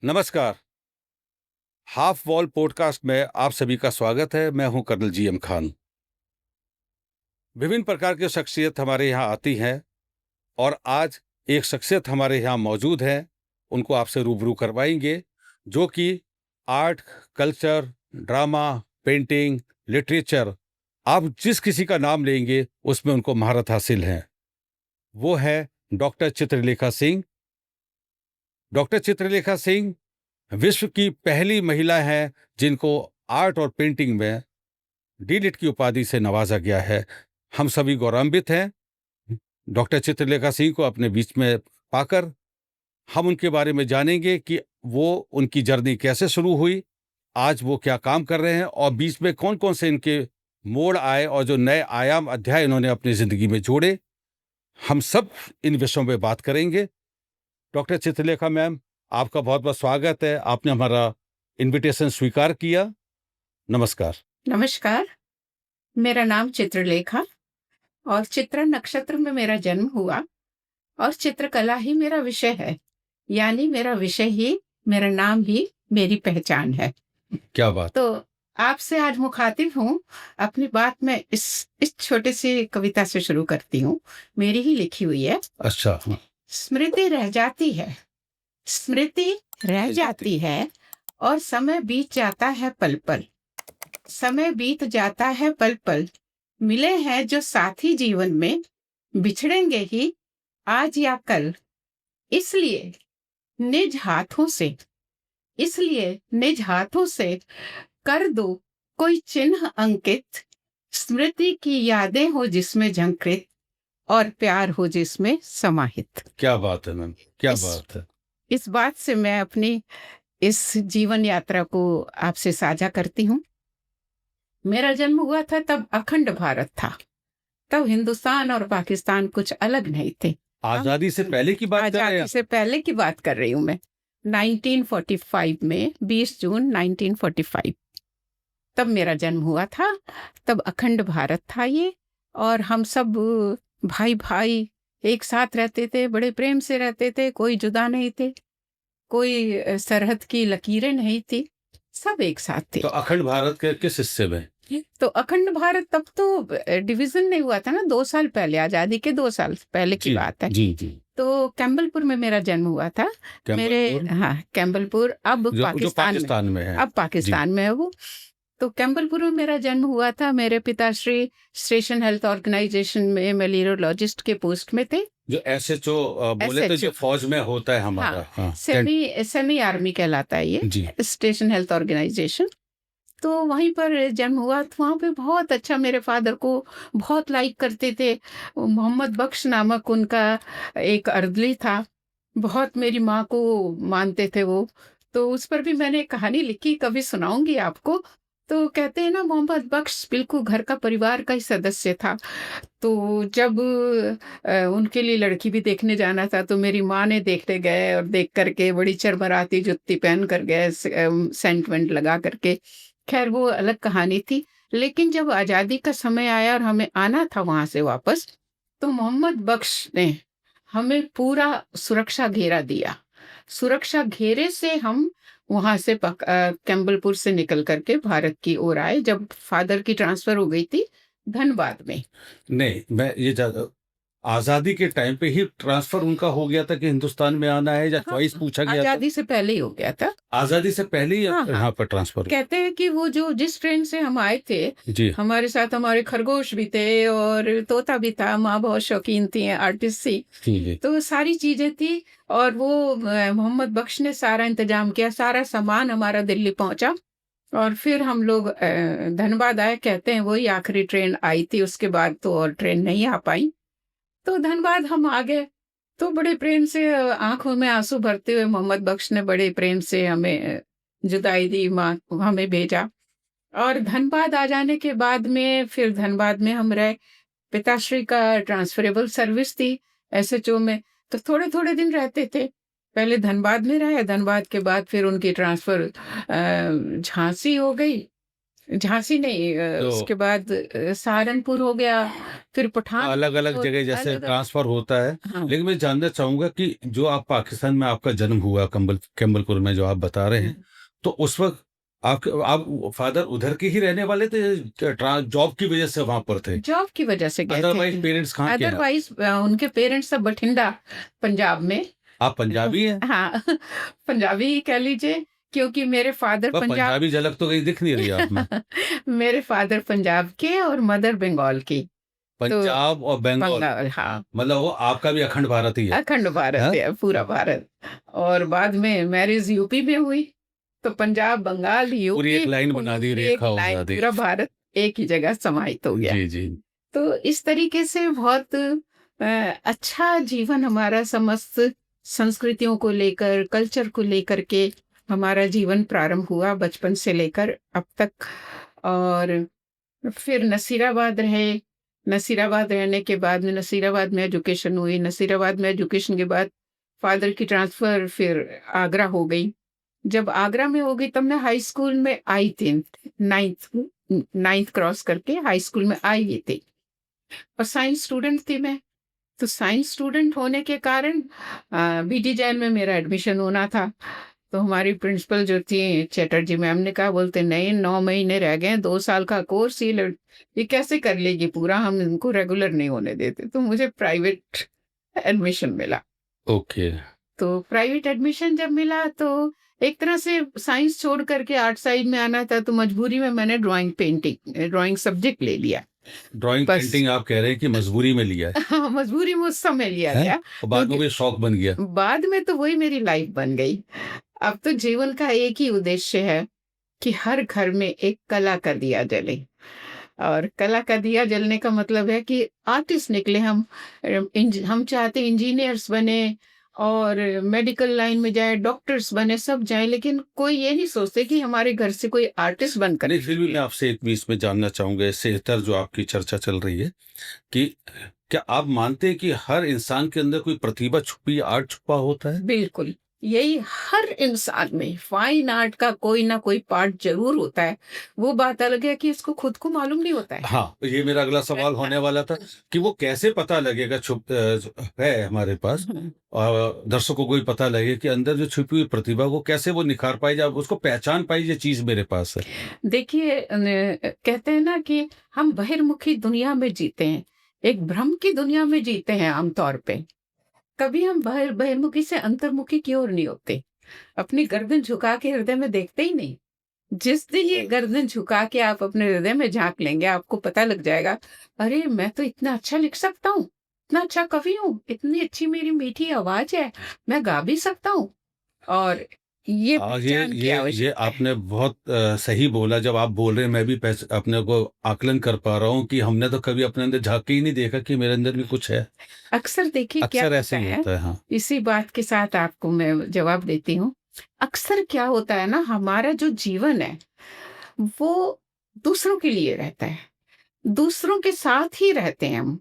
नमस्कार। Half wall podcast में आप सभी का स्वागत है। मैं हूं कर्नल जीएम खान। विभिन्न प्रकार की शख्सियत हमारे यहाँ आती हैं और आज एक शख्सियत हमारे यहाँ मौजूद है, उनको आपसे रूबरू करवाएंगे, जो कि art, culture, drama, painting, literature, आप जिस किसी का नाम लेंगे उसमें उनको महारत हासिल है। वो है डॉक्टर चित्रलेखा सिंह। डॉक्टर चित्रलेखा सिंह विश्व की पहली महिला है जिनको आर्ट और पेंटिंग में डीलिट की उपाधि से नवाजा गया है। हम सभी गौरवान्वित हैं डॉक्टर चित्रलेखा सिंह को अपने बीच में पाकर। हम उनके बारे में जानेंगे कि वो उनकी जर्नी कैसे शुरू हुई, आज वो क्या काम कर रहे हैं और बीच में कौन कौन से इनके मोड़ आए और जो नए आयाम अध्याय इन्होंने अपनी जिंदगी में जोड़े। हम सब इन विषयों में बात करेंगे। डॉक्टर चित्रलेखा मैम, आपका बहुत बहुत स्वागत है। आपने हमारा इनविटेशन स्वीकार किया। नमस्कार। नमस्कार। मेरा नाम चित्रलेखा और चित्र नक्षत्र में मेरा जन्म हुआ और चित्रकला ही मेरा विषय है, यानी मेरा विषय ही, मेरा नाम ही मेरी पहचान है। क्या बात। तो आपसे आज मुखातिब हूँ। अपनी बात मैं इस छोटे सी कविता से शुरू करती हूँ, मेरी ही लिखी हुई है। अच्छा। स्मृति रह जाती है, स्मृति रह जाती है और समय बीत जाता है पल पल। समय बीत जाता है पल पल, मिले हैं जो साथी जीवन में, बिछड़ेंगे ही आज या कल। इसलिए निज हाथों से इसलिए निज हाथों से कर दो कोई चिन्ह अंकित, स्मृति की यादें हो जिसमें झंकृत और प्यार हो जिसमें समाहित। क्या बात है मैम, क्या इस बात है। इस बात से मैं अपनी इस जीवन यात्रा को आपसे साझा करती हूँ। मेरा जन्म हुआ था तब अखंड भारत था, तब हिंदुस्तान और पाकिस्तान कुछ अलग नहीं थे। आजादी से पहले की बात कर रहे हैं? आजादी से पहले की बात कर रही हूँ मैं। 1945 में 20 जून 1945 तब मेरा जन्म हुआ था। तब अखंड भारत था ये, और हम सब भाई भाई एक साथ रहते थे, बड़े प्रेम से रहते थे, कोई जुदा नहीं थे, कोई सरहद की लकीरें नहीं थी, सब एक साथ थे। तो अखंड भारत के किस हिस्से में? तो अखंड भारत तब तो डिवीजन नहीं हुआ था ना, 2 साल पहले, आजादी के 2 साल पहले की बात है। जी जी। तो कैम्बलपुर में मेरा जन्म हुआ था। मेरे हाँ, कैम्बलपुर अब जो पाकिस्तान में है। अब पाकिस्तान में है वो। तो कैम्बलपुर में मेरा जन्म हुआ था। मेरे पिताश्री स्टेशन हेल्थ ऑर्गेनाइजेशन में मेलीरोलॉजिस्ट के पोस्ट में थे। जो एसएचओ बोले तो जो फौज में होता है हमारा। हाँ, सेमी आर्मी कहलाता है ये, स्टेशन हेल्थ ऑर्गेनाइजेशन। तो वहीं पर जन्म हुआ। तो वहाँ पे बहुत अच्छा, मेरे फादर को बहुत लाइक करते थे। मोहम्मद बख्श नामक उनका एक अर्दली था, बहुत मेरी माँ को मानते थे वो। तो उस पर भी मैंने एक कहानी लिखी, कभी सुनाऊंगी आपको। तो कहते हैं ना, मोहम्मद बख्श बिल्कुल घर का, परिवार का ही सदस्य था। तो जब उनके लिए लड़की भी देखने जाना था, तो मेरी माँ ने देखने गए और देख करके बड़ी चरमराती जुत्ती पहन कर गए, सेंट वेंट लगा करके। खैर वो अलग कहानी थी। लेकिन जब आज़ादी का समय आया और हमें आना था वहां से वापस, तो मोहम्मद बख्श ने हमें पूरा सुरक्षा घेरा दिया। सुरक्षा घेरे से हम वहां से कैम्बलपुर से निकल करके भारत की ओर आए, जब फादर की ट्रांसफर हो गई थी धनबाद में। नहीं, मैं ये आजादी के टाइम पे ही ट्रांसफर उनका हो गया था कि हिंदुस्तान में आना है, या चॉइस पूछा गया था? आजादी से पहले ही हो गया था। आजादी से पहले ही हाँ, यहाँ पर ट्रांसफर। कहते हैं कि वो जो जिस ट्रेन से हम आए थे जी, हमारे साथ हमारे खरगोश भी थे और तोता भी था। माँ बहुत शौकीन थी, आर्टिस्ट थी, जी। तो सारी चीजें थी। और वो मोहम्मद बख्श ने सारा इंतजाम किया, सारा सामान हमारा दिल्ली पहुंचा और फिर हम लोग धनबाद आए। कहते हैं वही आखिरी ट्रेन आई थी, उसके बाद तो और ट्रेन नहीं आ पाई। तो धनबाद हम आ गए। तो बड़े प्रेम से आंखों में आंसू भरते हुए मोहम्मद बख्श ने बड़े प्रेम से हमें जुदाई दी, माँ हमें भेजा। और धनबाद आ जाने के बाद में फिर धनबाद में हम रहे। पिताश्री का ट्रांसफरेबल सर्विस थी एसएचओ में, तो थोड़े थोड़े दिन रहते थे। पहले धनबाद में रहे, धनबाद के बाद फिर उनकी ट्रांसफर झांसी हो गई। झांसी नहीं, तो उसके बाद सहारनपुर हो गया, फिर पठान अलग अलग जगह जैसे अलग। ट्रांसफर होता है। हाँ। लेकिन मैं जानना चाहूंगा कि जो आप पाकिस्तान में आपका जन्म हुआ, कम्बलपुर में जो आप बता रहे हैं, तो उस वक्त आप फादर उधर के ही रहने वाले थे, जॉब की वजह से वहां पर थे? जॉब की वजह से गए थे। अदरवाइज पेरेंट्स कहाँ के हैं? अदरवाइज उनके पेरेंट्स सब बठिंडा, पंजाब में। आप पंजाबी हैं? हाँ, पंजाबी ही कह लीजिए, क्योंकि मेरे फादर पर पंजाब पंजाबी झलक तो कहीं दिख नहीं रही आप में। मेरे फादर पंजाब के और मदर बंगाल की। तो पंजाब और बंगाल, बंगाल, हाँ, मतलब वो आपका भी अखंड भारत ही है? अखंड भारत हाँ? है, पूरा भारत। और बाद में मैरिज यूपी में हुई, तो पंजाब, बंगाल, पूरी यूपी, एक लाइन बना दी, पूरी एक रेखा लाइन, बना दी। पूरा भारत एक ही जगह समाहित हो गया। जी जी। तो इस तरीके से बहुत अच्छा जीवन हमारा समस्त संस्कृतियों को लेकर, कल्चर को लेकर के हमारा जीवन प्रारंभ हुआ बचपन से लेकर अब तक। और फिर नसीराबाद रहे। नसीराबाद रहने के बाद में नसीराबाद में एजुकेशन हुई। नसीराबाद में एजुकेशन के बाद फादर की ट्रांसफर फिर आगरा हो गई। जब आगरा में हो गई तब मैं हाई स्कूल में आई थी, नाइन्थ नाइन्थ क्रॉस करके हाई स्कूल में आई थी। और साइंस स्टूडेंट थी मैं, तो साइंस स्टूडेंट होने के कारण बीडी जैन में मेरा एडमिशन होना था। तो हमारी प्रिंसिपल जो थी चैटर्जी मैम ने कहा, बोलते नहीं 9 महीने रह गए, 2 साल का कोर्स, ये कैसे कर लेगी पूरा, हम इनको रेगुलर नहीं होने देते। तो मुझे प्राइवेट एडमिशन मिला। ओके। तो प्राइवेट एडमिशन जब मिला तो एक तरह से साइंस छोड़ करके आर्ट साइड में आना था, तो मजबूरी में मैंने ड्राइंग सब्जेक्ट ले लिया। ड्राइंग बस पेंटिंग आप कह रहे हैं कि मजबूरी में लिया है? हाँ, मजबूरी में उस समय लिया हैं? गया, और बाद में क्योंकि कोई शौक बन गया? बाद में तो वही मेरी लाइफ बन गई। अब तो जीवन का एक ही उद्देश्य है कि हर घर में एक कला का दिया जले। और कला का दिया जलने का मतलब है कि आर्टिस्ट निकले हम। हम चाहते इंजीनियर्स बने और मेडिकल लाइन में जाए, डॉक्टर्स बने, सब जाए, लेकिन कोई ये नहीं सोचते कि हमारे घर से कोई आर्टिस्ट बनकर। नहीं, फिर भी मैं आपसे एक बीच में जानना चाहूंगा, सेहतर जो आपकी चर्चा चल रही है, कि क्या आप मानते हैं कि हर इंसान के अंदर कोई प्रतिभा छुपी, आर्ट छुपा होता है? बिल्कुल, यही हर इंसान में फाइन आर्ट का कोई ना कोई पार्ट जरूर होता है। वो बात अलग है कि इसको खुद को मालूम नहीं होता है। हाँ, ये मेरा अगला सवाल होने वाला था कि वो कैसे पता लगेगा है हमारे पास, और दर्शकों को भी पता लगे कि अंदर जो छुपी हुई प्रतिभा को कैसे वो निखार पाई जाए, उसको पहचान पाई, ये चीज मेरे पास है। देखिए, कहते हैं ना कि हम बहिर्मुखी दुनिया में जीते हैं, एक भ्रम की दुनिया में जीते हैं आमतौर पे। कभी हम बहिर्मुखी से अंतर्मुखी की ओर नहीं होते। अपनी गर्दन झुका के हृदय में देखते ही नहीं। जिस दिन ये गर्दन झुका के आप अपने हृदय में झांक लेंगे, आपको पता लग जाएगा, अरे मैं तो इतना अच्छा लिख सकता हूँ, इतना अच्छा कवि हूँ, इतनी अच्छी मेरी मीठी आवाज है, मैं गा भी सकता हूँ। और ये पहचान की ये आवश्यकता है। आपने बहुत सही बोला। जब आप बोल रहे हैं, मैं भी अपने को आकलन कर पा रहा हूँ कि हमने तो कभी अपने अंदर झांक के ही नहीं देखा कि मेरे अंदर भी कुछ है। अक्सर देखिए क्या अक्सर होता ऐसे ही है, होता है। हाँ। इसी बात के साथ आपको मैं जवाब देती हूँ। अक्सर क्या होता है ना, हमारा जो जीवन है वो दूसरों के लिए रहता है, दूसरों के साथ ही रहते हैं, हम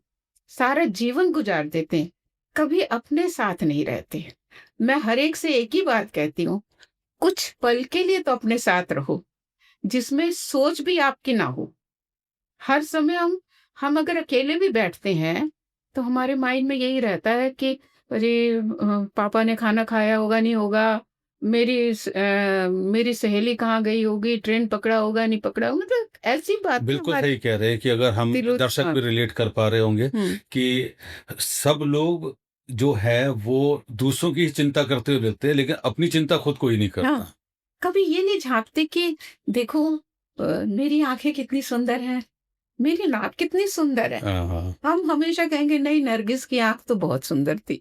सारा जीवन गुजार देते हैं, कभी अपने साथ नहीं रहते। मैं हर एक से एक ही बात कहती हूँ, कुछ पल के लिए तो अपने साथ रहो, जिसमें सोच भी आपकी ना हो। हर समय हम अगर अकेले भी बैठते हैं तो हमारे माइंड में यही रहता है कि अरे पापा ने खाना खाया होगा नहीं होगा, मेरी सहेली कहाँ गई होगी, ट्रेन पकड़ा होगा नहीं पकड़ा होगा, मतलब ऐसी बातें बिल्कुल हमारे सही कह रहे हैं कि अगर हम दिलो दर्शक हाँ, भी रिलेट कर पा रहे होंगे हम्म, कि सब लोग जो है वो दूसरों की ही चिंता करते हुए रहते हैं, लेकिन अपनी चिंता खुद कोई नहीं हाँ, करता। कभी ये नहीं झांकते कि देखो मेरी आंखें कितनी सुंदर हैं, मेरी नाक कितनी सुंदर है। हाँ हाँ हम हमेशा कहेंगे नहीं, नरगिस की आंख तो बहुत सुंदर थी,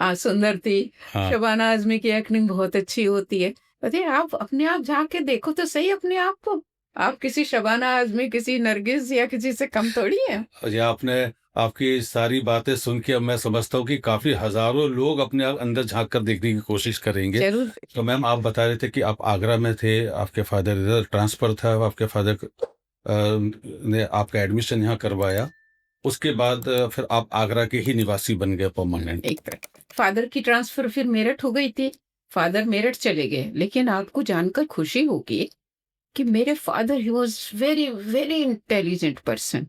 सुंदर थी, हाँ। शबाना आजमी की एक्टिंग बहुत अच्छी होती है। अरे आप अपने आप झांक के देखो तो सही अपने आप को। आप किसी शबाना आजमी, किसी नरगिस या किसी से कम थोड़ी है। और ये आपकी सारी बातें सुन के अब मैं समझता हूँ कि काफी हजारों लोग अपने अंदर झांक कर देखने की कोशिश करेंगे। जरूर। तो मैम, आप बता रहे थे कि आप आगरा में थे, आपके फादर इधर ट्रांसफर था, आपके फादर ने आपका एडमिशन यहाँ करवाया, उसके बाद फिर आप आगरा के ही निवासी बन गए परमानेंट? एक तरह फादर की ट्रांसफर फिर मेरठ हो गई थी। फादर मेरठ चले गए, लेकिन आपको जानकर खुशी होगी कि मेरे father he was very very intelligent person.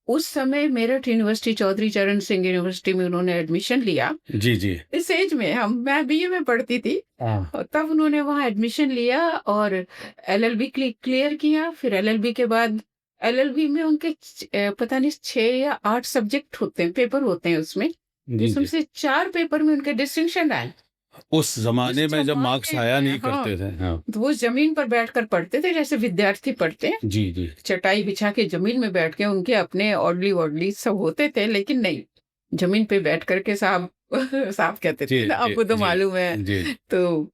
उस समय मेरठ यूनिवर्सिटी, चौधरी चरण सिंह यूनिवर्सिटी में उन्होंने एडमिशन लिया। जी, जी। इस एज में मैं बीए में पढ़ती थी। और तब उन्होंने वहाँ एडमिशन लिया और एलएलबी क्लियर किया। फिर एलएलबी के बाद एलएलबी में उनके पता नहीं 6 या 8 सब्जेक्ट होते हैं, पेपर होते हैं उसमें, जी, जिसमें जी। से 4 पेपर में उनके डिस्टिंक्शन आए। उस ज़माने उस में जब मार्क्स ज़माने आया में नहीं करते थे। हाँ। तो वो ज़मीन पर बैठकर पढ़ते थे जैसे विद्यार्थी पढ़ते हैं। जी, जी। चटाई बिछा के ज़मीन में बैठ के उनके अपने ऑर्डली-वॉर्डली सब होते थे, लेकिन नहीं, ज़मीन पे बैठ कर के साहब साहब कहते जी, थे ना, जी, आपको तो जी, मालूम है। जी। तो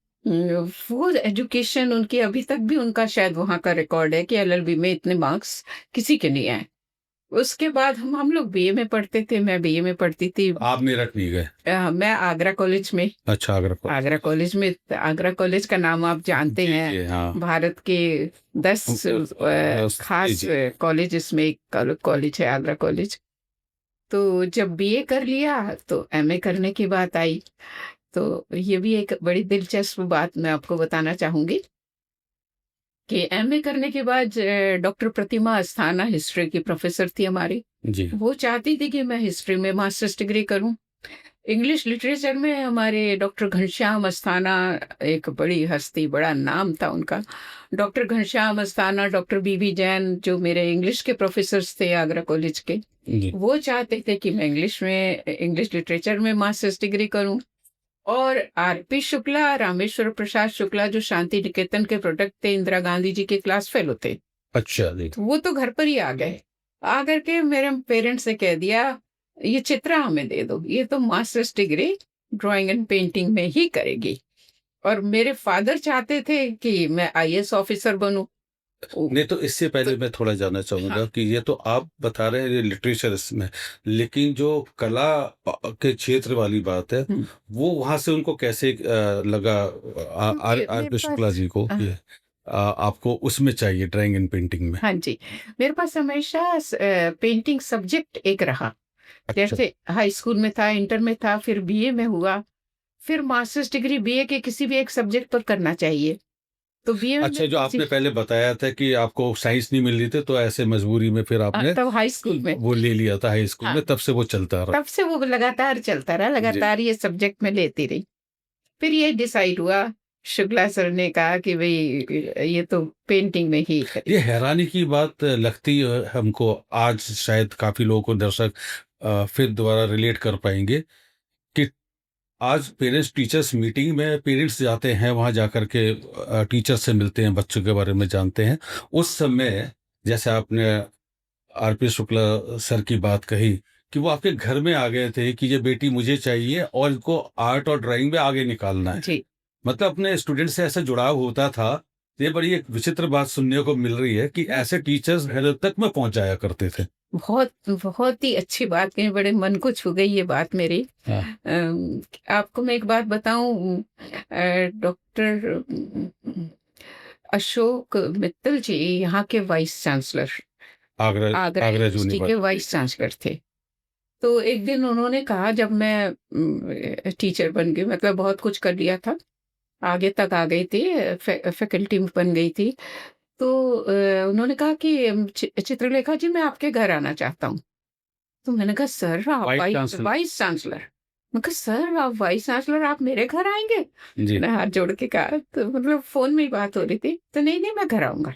वो एजुकेशन उनकी अभी तक भी उनका शायद वहाँ का रिकॉर्ड है कि एलएलबी में इतने मार्क्स किसी के नहीं आए। उसके बाद हम लोग बीए में पढ़ते थे, मैं बीए में पढ़ती थी। आप मेरठ भी गए? मैं आगरा कॉलेज में। अच्छा, आगरा कॉलेज। आगरा कॉलेज का नाम आप जानते जी, हैं। जी, हाँ। भारत के 10 जी, खास जी। कॉलेजेस में एक कॉलेज है आगरा कॉलेज। तो जब बीए कर लिया तो एमए करने की बात आई। तो ये भी एक बड़ी दिलचस्प बात मैं आपको बताना चाहूँगी कि एमए करने के बाद डॉक्टर प्रतिमा अस्थाना हिस्ट्री की प्रोफ़ेसर थी हमारी। जी। वो चाहती थी कि मैं हिस्ट्री में मास्टर्स डिग्री करूँ। इंग्लिश लिटरेचर में हमारे डॉक्टर घनश्याम अस्थाना एक बड़ी हस्ती, बड़ा नाम था उनका। डॉक्टर घनश्याम अस्थाना, डॉक्टर बीबी जैन जो मेरे इंग्लिश के प्रोफ़ेसर्स थे आगरा कॉलेज के, जी। वो चाहते थे कि मैं इंग्लिश लिटरेचर में मास्टर्स डिग्री करूँ। और आरपी शुक्ला, रामेश्वर प्रसाद शुक्ला जो शांति निकेतन के प्रोडक्ट थे, इंदिरा गांधी जी के क्लास फेलो थे। अच्छा जी। तो वो तो घर पर ही आ गए। आकर के मेरे पेरेंट्स से कह दिया, "ये चित्रा हमें दे दो, ये तो masters degree drawing and painting में ही करेगी।" और मेरे फादर चाहते थे कि मैं आईएएस ऑफिसर बनूँ। ओ नहीं, तो इससे तो पहले मैं थोड़ा जानना हाँ, चाहूँगा कि ये तो आप बता रहे हैं ये लिटरेचर इसमें, लेकिन जो कला के क्षेत्र वाली बात है, हुँ। वो वहाँ से उनको कैसे लगा मेरे आर.पी. शुक्ला पास जी को कि आपको उसमें चाहिए ड्राइंग एंड पेंटिंग में? हाँ जी, मेरे पास हमेशा पेंटिंग सब्जेक्ट एक रहा। अच्छा। जैसे हाई स्कूल में था, इंटर में था, फिर बीए में हुआ, फिर मास्टर्स डिग्री बीए के किसी भी एक सब्जेक्ट पर करना चाहिए। तो बीए में अच्छा, मेरे जो किसी आपने पहले बताया था कि आपको साइंस नहीं मिल रही थी, तो ऐसे मजबूरी में फिर आपने तब हाई स्कूल में। वो ले लिया था हाई स्कूल हाँ, में, तब से वो चलता रहा। तब से वो लगातार चलता रहा, जी। लगातार ये सब्जेक्ट मैं लेती रही। फिर ये डिसाइड हुआ, शुक्ला सर ने कहा कि भई ये तो पेंटिंग में ही ये करेगी। हैरानी की बात लगती है हमको, आज शायद काफ़ी लोगों को दर्शक फिर दोबारा रिलेट कर पाएँगे कि आज पेरेंट्स टीचर्स मीटिंग में पेरेंट्स जाते हैं, वहाँ जाकर के टीचर से मिलते हैं, बच्चों के बारे में जानते हैं। उस समय जैसे आपने आर.पी. शुक्ला सर की बात कही कि वो आपके घर में आ गए थे कि ये बेटी मुझे चाहिए और इनको आर्ट और ड्राइंग में आगे निकालना है। जी, मतलब अपने स्टूडेंट से ऐसा जुड़ाव होता था। ये बड़ी एक विचित्र बात सुनने को मिल रही है कि ऐसे टीचर्स घर तक में पहुँच जाया करते थे। बहुत बहुत ही अच्छी बात कही, बड़े मन को छू गई ये बात मेरी। हाँ। आपको मैं एक बात बताऊँ, डॉक्टर अशोक मित्तल जी यहाँ के vice chancellor, Agra Agra Agra university के यूनिवर्सिटी। वाइस चांसलर थे। तो एक दिन उन्होंने कहा, जब मैं टीचर बन गई, मतलब बहुत कुछ कर लिया था, आगे तक आ गई थी, फैकल्टी में बन गई थी। तो उन्होंने कहा कि चित्रलेखा जी मैं आपके घर आना चाहता हूँ। तो मैंने कहा सर आप वाइस चांसलर। Vice chancellor. मैं कहा सर आप वाइस चांसलर आप मेरे घर आएँगे? जी। मैंने हाथ जोड़ के कहा, तो मतलब फ़ोन में ही बात हो रही थी। तो नहीं, नहीं मैं घर आऊँगा।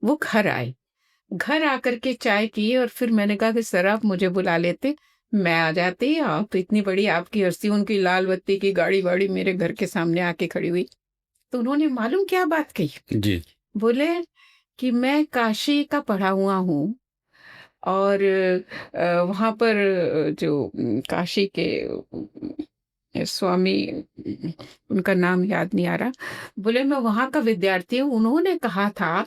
वो घर आए। घर आकर के चाय पी और फिर मैंने कहा कि सर आप मुझे बुला लेते, मैं आ जाती, आप इतनी बड़ी आपकी हस्ती, उनकी लाल बत्ती की गाड़ी-वाड़ी मेरे घर के सामने आके खड़ी हुई। तो उन्होंने मालूम क्या बात कही? जी। बोले कि मैं काशी का पढ़ा हुआ हूँ और वहाँ पर जो काशी के स्वामी, उनका नाम याद नहीं आ रहा, बोले मैं वहाँ का विद्यार्थी हूँ। उन्होंने कहा था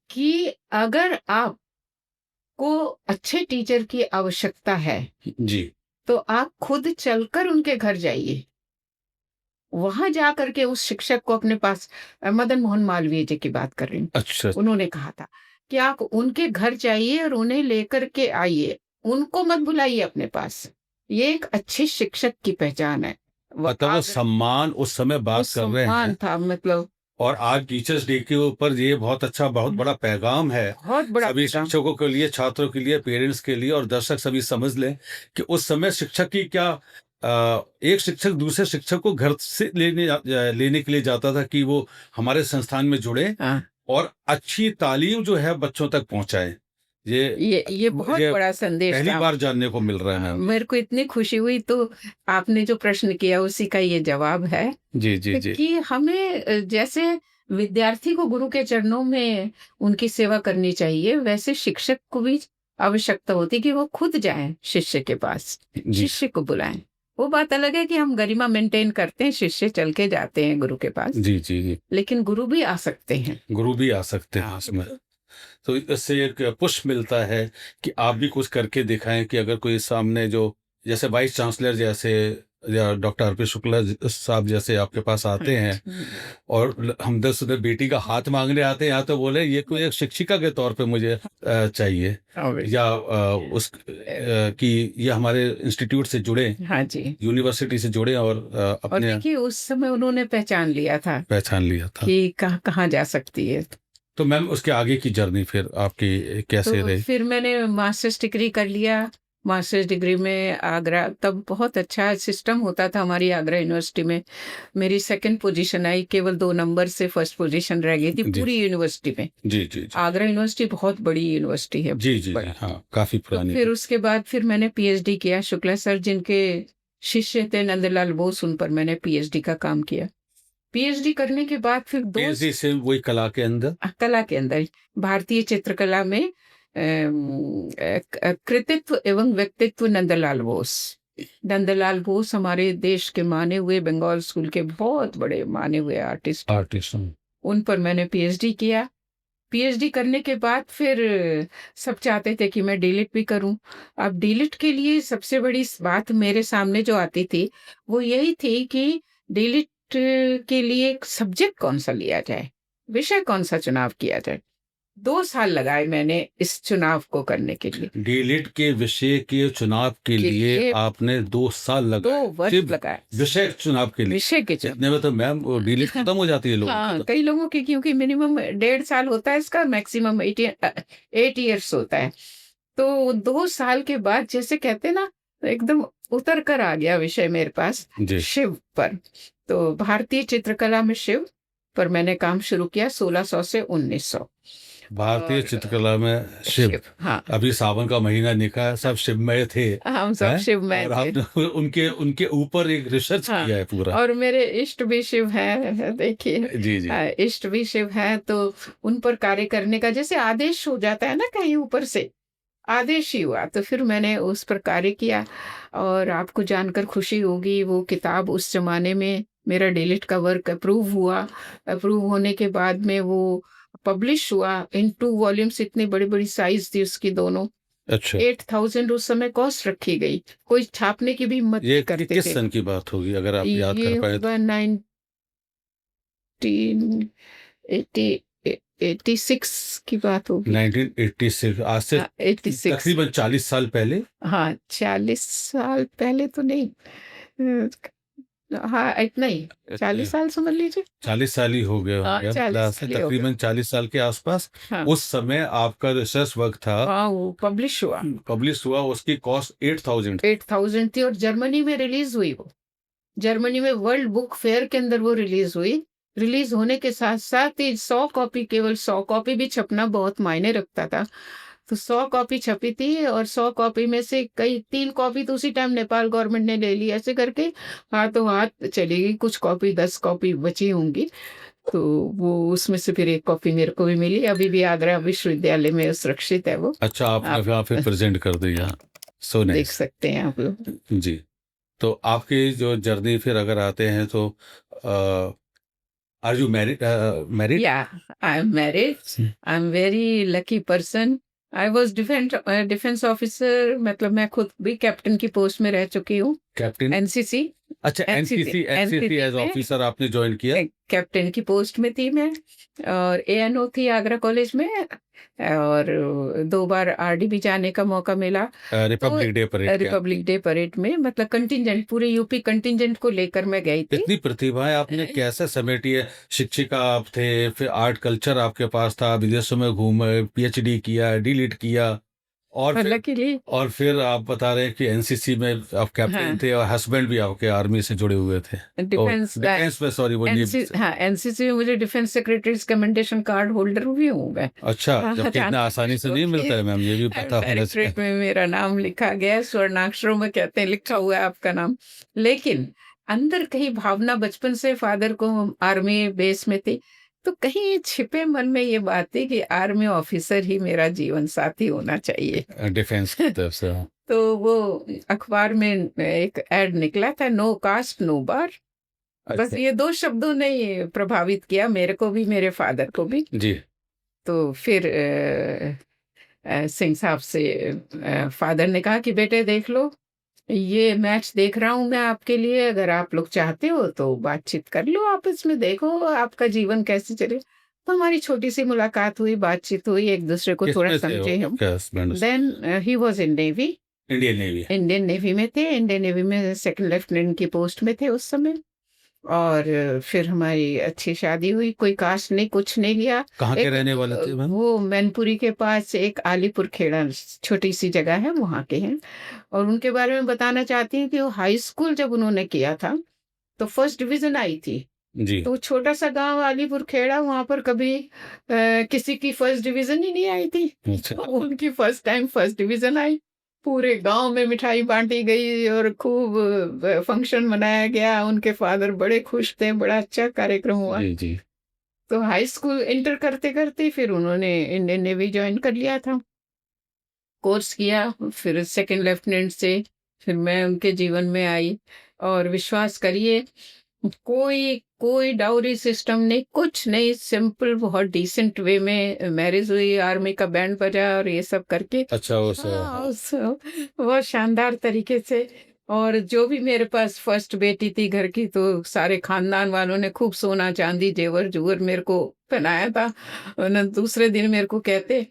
कि अगर आपको अच्छे टीचर की आवश्यकता है, जी। तो आप खुद चलकर उनके घर जाइए। वहाँ जाकर के उस शिक्षक को अपने पास, मदन मोहन मालवीय जी की बात कर रही हूँ। अच्छा। उन्होंने कहा था कि आप उनके घर जाइए और उन्हें लेकर के आइए, उनको मत बुलाइए अपने पास। ये एक अच्छे शिक्षक की पहचान है। वो मतलब वो आगरा सम्मान उस समय वो बात कर रहे सम्मान हैं। था, मतलब और आज टीचर्स डे के ऊपर ये बहुत अच्छा, बहुत बड़ा पैगाम है बहुत बड़ा सभी पैगाम। शिक्षकों के लिए, छात्रों के लिए, पेरेंट्स के लिए, और दर्शक सभी समझ लें कि उस समय शिक्षक की क्या, एक शिक्षक दूसरे शिक्षक को घर से लेने के लिए जाता था कि वो हमारे संस्थान में जुड़े हाँ, और अच्छी तालीम जो है बच्चों तक पहुंचाए। ये बहुत ये बड़ा संदेश पहली था। बार जानने को मिल रहा है मैम। मेरे को इतनी खुशी हुई, तो आपने जो प्रश्न किया उसी का ये जवाब है जी जी जी। कि हमें जैसे विद्यार्थी को गुरु के चरणों में उनकी सेवा करनी चाहिए, वैसे शिक्षक को भी आवश्यकता होती कि वो खुद जाएं शिष्य के पास, जी शिष्य को बुलाएं। वो बात अलग है कि हम गरिमा मेंटेन करते हैं, शिष्य चल के जाते हैं गुरु के पास, जी जी जी। लेकिन गुरु भी आ सकते हैं। गुरु भी आ सकते हैं इसमें। तो इससे एक पुश मिलता है कि आप भी कुछ करके दिखाएं कि अगर कोई सामने जो, जैसे वाइस चांसलर जैसे या डॉक्टर अर्पित शुक्ला साहब जैसे आपके पास आते हैं और हमदर्द सुंदर बेटी का हाथ मांगने आते हैं, या तो बोले ये कोई एक शिक्षिका के तौर पे मुझे चाहिए, या कि ये हमारे इंस्टीट्यूट से जुड़े, हाँ जी, यूनिवर्सिटी से जुड़े, और और अपने देखिए उस समय उन्होंने पहचान लिया था कि कि कहाँ जा सकती है। तो मैम उसके आगे की जर्नी फिर आपकी कैसे तो रही? फिर मैंने मास्टर्स डिग्री कर लिया। मास्टर्स डिग्री में आगरा, तब बहुत अच्छा सिस्टम होता था हमारी आगरा यूनिवर्सिटी में। मेरी सेकंड पोजीशन आई, केवल 2 नंबर से फर्स्ट पोजीशन रह गई थी जी पूरी यूनिवर्सिटी में। जी जी जी आगरा यूनिवर्सिटी बहुत बड़ी यूनिवर्सिटी है। जी जी जी, हाँ काफी तो पुरानी। फिर उसके बाद फिर मैंने पीएचडी किया। शुक्ला सर जिनके शिष्य थे नंदलाल बोस, उन पर मैंने पीएचडी का काम किया। पीएचडी करने के बाद फिर पीएचडी से वही कला के अंदर, कला के अंदर भारतीय चित्रकला में कृतित्व एवं व्यक्तित्व नंदलाल बोस। नंदलाल बोस हमारे देश के माने हुए, बंगाल स्कूल के बहुत बड़े माने हुए आर्टिस्ट। उन पर मैंने पीएचडी किया। पीएचडी करने के बाद फिर सब चाहते थे कि मैं डीलिट भी करूं। अब डीलिट के लिए सबसे बड़ी बात मेरे सामने जो आती थी वो यही थी कि डीलिट के लिए सब्जेक्ट कौन सा लिया जाए, विषय कौन सा चुनाव किया जाए। 2 साल लगाए मैंने इस चुनाव को करने के लिए। डीलिट के विषय के चुनाव के लिए आपने 2 साल लगाए? 2 वर्ष लगाए विषय चुनाव के लिए? विषय के चुनाव। इतने में तो मैम डीलिट खत्म हो जाती है लोगों हाँ, की। कई लोगों की, क्योंकि मिनिमम 1.5 साल होता है इसका, मैक्सिमम 8 इयर्स होता है। तो 2 साल के बाद जैसे कहते हैं ना, एकदम उतर कर आ गया विषय मेरे पास शिव पर। तो भारतीय चित्रकला में शिव पर मैंने काम शुरू किया 1600 से 1900। भारतीय चित्रकला में शिव। हाँ, अभी सावन का महीना निकला है, सब शिवमय थे, हम सब शिवमय और आपने उनके ऊपर एक रिसर्च किया है पूरा। और मेरे इष्ट भी शिव हैं, देखिए जी जी, इष्ट भी शिव हैं, तो उन पर कार्य करने का जैसे आदेश हो जाता है ना, कहीं ऊपर से आदेश ही हुआ, तो फिर मैंने उस पर कार्य किया। और आपको जानकर खुशी होगी, वो किताब उस जमाने में मेरा डीलिट का वर्क अप्रूव हुआ। अप्रूव होने के बाद में वो पब्लिश हुआ इन 2 वॉल्यूम्स। इतनी बड़ी बड़ी साइज थी उसकी दोनों। अच्छा, 8000 उस समय कॉस्ट रखी गई, कोई छापने की भी हिम्मत नहीं करते थे। किस सन की बात होगी अगर आप याद कर पाए तो? 1986 की बात होगी। 1986, आज से 86 तकरीबन 40 साल पहले। हाँ, 40 साल पहले तो नहीं, हाँ इतना ही, 40 साल समझ लीजिए। 40 साल ही हो गए होंगे, 40 साल ही हो गए। तकरीबन 40 साल के आसपास। हाँ, उस समय आपका रिसर्च वर्क था, हाँ, वो पब्लिश हुआ। उसकी कॉस्ट 8000 थी, और जर्मनी में रिलीज हुई वो। जर्मनी में वर्ल्ड बुक फेयर के अंदर वो रिलीज हुई। रिलीज होने के साथ साथ ही 100 कॉपी, केवल 100 कॉपी भी छपना बहुत मायने रखता था। तो 100 कॉपी छपी थी, और 100 कॉपी में से कई 3 कॉपी तो उसी टाइम नेपाल गवर्नमेंट ने ले ली। ऐसे करके हाथों हाथ चली गई। कुछ कॉपी 10 कॉपी बची होंगी, तो वो उसमें से फिर 1 कॉपी मेरे को भी मिली। अभी भी आगरा विश्वविद्यालय में सुरक्षित है वो। अच्छा, आपने वहाँ पे प्रेजेंट कर दिया। सो देख सकते हैं आप लोग। जी। तो आपकी जो जर्नी फिर अगर आते हैं तो are you married? Yeah, I'm married. I'm very lucky person. I was defence officer, मतलब मैं खुद भी कैप्टन की पोस्ट में रह चुकी हूँ। कैप्टन? एनसीसी। अच्छा, एनसीसी एज ऑफिसर आपने ज्वाइन किया? कैप्टन की पोस्ट में थी मैं, और एएनओ थी आगरा कॉलेज में। और 2 बार आरडी भी जाने का मौका मिला। तो रिपब्लिक डे परेड क्या? रिपब्लिक डे परेड में मतलब कंटिजेंट, पूरे यूपी कंटिजेंट को लेकर मैं गई थी। इतनी प्रतिभाएं आपने कैसे समेटी है? शिक्षिका आप थे, फिर आर्ट कल्चर आपके पास था, विदेशों में घूमे, पीएचडी किया, डीलिट किया, और फिर लकीली आप बता रहे हैं कि एनसीसी में आप कैप्टन हाँ थे और हस्बैंड भी आपके आर्मी से जुड़े हुए थे। डिफेंस डिफेंस में, सॉरी वो नेवी। हाँ एनसीसी में मुझे defence secretary commendation card holder भी हूँ मैं। अच्छा, जबकि इतना आसानी से नहीं मिलता है मैम, ये भी पता होना चाहिए। डायरेक्टरेट में मेरा नाम लिखा गया है, स्वर्णाक्षरों में कहते हैं लिखा हुआ है आपका नाम। लेकिन अंदर कहीं भावना, बचपन से फादर को आर्मी बेस में थी, तो कहीं छिपे मन में ये बात थी कि आर्मी ऑफिसर ही मेरा जीवन साथी होना चाहिए। डिफेंस की तरफ से। तो वो अखबार में एक एड निकला था, नो कास्ट नो बार। बस अच्छा ये 2 शब्दों ने ही प्रभावित किया मेरे को भी, मेरे फादर को भी। जी। तो फिर सिंह साहब से फादर ने कहा कि बेटे देख लो, ये मैच देख रहा हूँ मैं आपके लिए, अगर आप लोग चाहते हो तो बातचीत कर लो आपस में, देखो आपका जीवन कैसे चले। तो हमारी छोटी सी मुलाकात हुई, बातचीत हुई, एक दूसरे को थोड़ा किसमें थे समझे वो हम। आपके husband? Then he was in navy. Indian navy. Indian navy में थे, इंडियन नेवी में सेकंड लेफ्टिनेंट की पोस्ट में थे उस समय। और फिर हमारी अच्छी शादी हुई, कोई कास्ट नहीं, कुछ नहीं लिया। कहाँ के एक रहने वाले थे मैम? वो मैनपुरी के पास एक आलीपुर खेड़ा छोटी सी जगह है, वहाँ के हैं। और उनके बारे में बताना चाहती हूँ कि वो हाई स्कूल जब उन्होंने किया था तो फर्स्ट डिवीजन आई थी। जी। तो छोटा सा गांव आलीपुर खेड़ा, वहां पर कभी किसी की फर्स्ट डिवीजन ही नहीं आई थी। अच्छा। तो उनकी फर्स्ट टाइम फर्स्ट डिवीजन आई। पूरे गांव में मिठाई बांटी गई और खूब फंक्शन मनाया गया। उनके फादर बड़े खुश थे, बड़ा अच्छा कार्यक्रम हुआ। जी जी। तो हाई स्कूल इंटर करते करते फिर उन्होंने इंडियन नेवी ज्वाइन कर लिया था, कोर्स किया। फिर सेकंड लेफ्टिनेंट से फिर मैं उनके जीवन में आई। और विश्वास करिए, कोई कोई डाउरी सिस्टम नहीं, कुछ नहीं, सिंपल बहुत डिसेंट वे में मैरिज हुई, आर्मी का बैंड बजा और ये सब करके। अच्छा वो बहुत शानदार तरीके से। और जो भी मेरे पास फर्स्ट बेटी थी घर की, तो सारे खानदान वालों ने खूब सोना चांदी जेवर जुवर मेरे को पहनाया था। और दूसरे दिन मेरे को कहते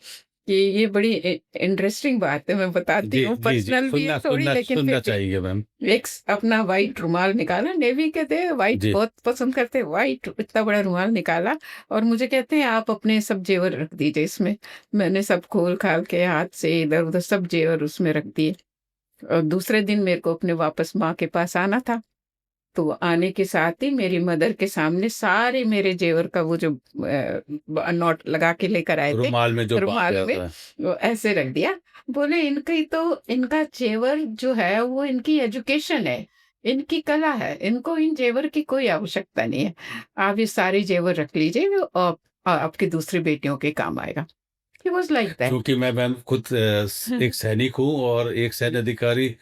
कि ये बड़ी इंटरेस्टिंग बात है, मैं बताती जी हूँ, जी जी, पर्सनल भी है सुनना थोड़ी, सुनना लेकिन सुनना फिर भी। चाहिए मैम। एक अपना वाइट रुमाल निकाला, नेवी के थे, वाइट जी। बहुत पसंद करते, वाइट इतना बड़ा रुमाल निकाला। और मुझे कहते हैं आप अपने सब जेवर रख दीजिए इसमें। मैंने सब खोल खाल के हाथ से इधर उधर सब जेवर उसमें रख दिए। और दूसरे दिन मेरे को अपने वापस माँ के पास आना था। तो आने के साथ ही मेरी मदर के सामने सारे मेरे जेवर का वो जो नोट लगा के लेकर आए थे, रुमाल में जो रुमाल में होता है। वो ऐसे रख दिया। बोले इनकी तो, इनका जेवर जो है वो इनकी एजुकेशन है, इनकी कला है, इनको इन जेवर की कोई आवश्यकता नहीं है। आप ये सारे जेवर रख लीजिए, वो आपकी दूसरी बेटियों के काम आएगा। He was like that. क्योंकि मैं मैम खुद एक सैनिक हूँ और एक सैन्य अधिकारी।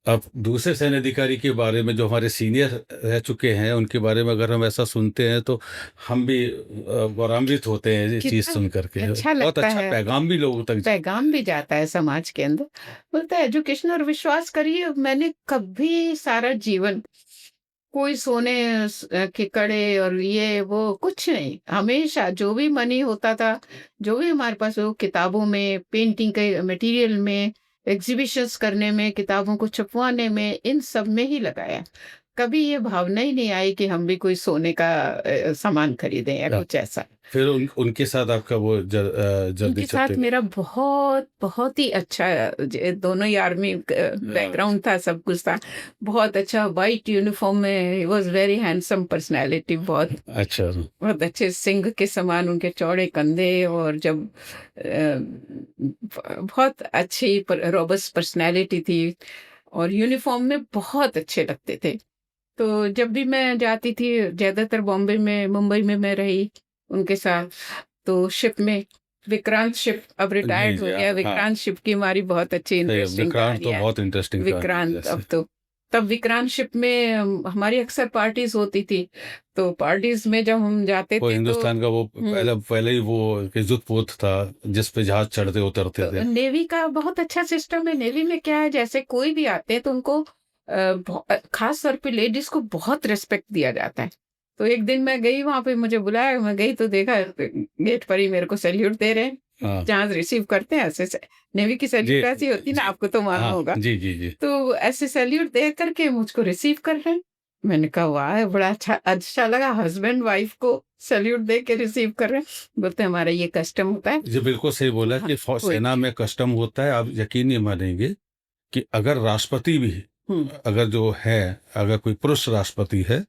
अब दूसरे सैन्य अधिकारी के बारे में जो हमारे सीनियर रह चुके हैं उनके बारे में अगर हम ऐसा सुनते हैं तो हम भी गौरवान्वित होते हैं ये चीज़ कितना सुन करके। अच्छा बहुत लगता अच्छा है, पैगाम भी लोगों तक पैगाम भी जाता है समाज के अंदर। बोलता है एजुकेशन। और विश्वास करिए, मैंने कभी सारा जीवन कोई सोने के कड़े और ये वो कुछ नहीं, हमेशा जो भी मनी होता था, जो भी हमारे पास हो, किताबों में, पेंटिंग के मटेरियल में, एग्जीबिशंस करने में, किताबों को छपवाने में, इन सब में ही लगाया। कभी ये भावना ही नहीं आई कि हम भी कोई सोने का सामान खरीदें या कुछ ऐसा। फिर उनके साथ आपका वो जर्नी उनके साथ चलते मेरा बहुत बहुत ही अच्छा, दोनों ही आर्मी बैकग्राउंड था, सब कुछ था। बहुत अच्छा, वाइट यूनिफॉर्म में, he was very handsome personality, बहुत अच्छा बहुत अच्छे, सिंह के समान उनके चौड़े कंधे। और जब बहुत अच्छी रोबस्ट पर्सनालिटी थी और यूनिफॉर्म में बहुत अच्छे लगते थे। तो जब भी मैं जाती थी, ज्यादातर बॉम्बे में, मुंबई में मैं रही उनके साथ। तो शिप में, विक्रांत शिप अब जी रिटायर्ड हो जी गया, हाँ। विक्रांत शिप की हमारी बहुत अच्छी सही है, इंटरेस्टिंग विक्रांत कहानी तो है। बहुत इंटरेस्टिंग कहानी है विक्रांत जैसे। अब तो, तब विक्रांत शिप में हमारी अक्सर पार्टीज होती थी। तो पार्टीज में जब हम जाते वो थे तो हिंदुस्तान का वो पहले ही वो इज्जत पोत था जिस पे जहाज चढ़ते उतरते थे। नेवी का बहुत अच्छा सिस्टम है। नेवी में क्या है, जैसे कोई भी आते हैं तो उनको खास तौर पे लेडीज को बहुत रेस्पेक्ट दिया जाता है। तो एक दिन मैं गई वहां पे, मुझे बुलाया, मैं गई तो देखा गेट पर ही मेरे को सैल्यूट दे रहे हैं। हाँ जहाज रिसीव करते हैं ऐसे नेवी की जी सैल्यूट ऐसी होती है ना, जी आपको तो मालूम हाँ होगा। जी जी जी तो ऐसे सैल्यूट दे करके मुझको रिसीव कर रहे हैं। मैंने कहा वाह! बड़ा अच्छा अच्छा लगा, हस्बैंड वाइफ को सैल्यूट दे के रिसीव कर रहे हैं। बोलते हैं हमारा ये कस्टम होता है। जी बिल्कुल सही बोला हाँ, कि वही। सेना में कस्टम होता है। आप यकीन नहीं मानेंगे कि अगर राष्ट्रपति भी, हुँ, अगर जो है, अगर कोई पुरुष राष्ट्रपति है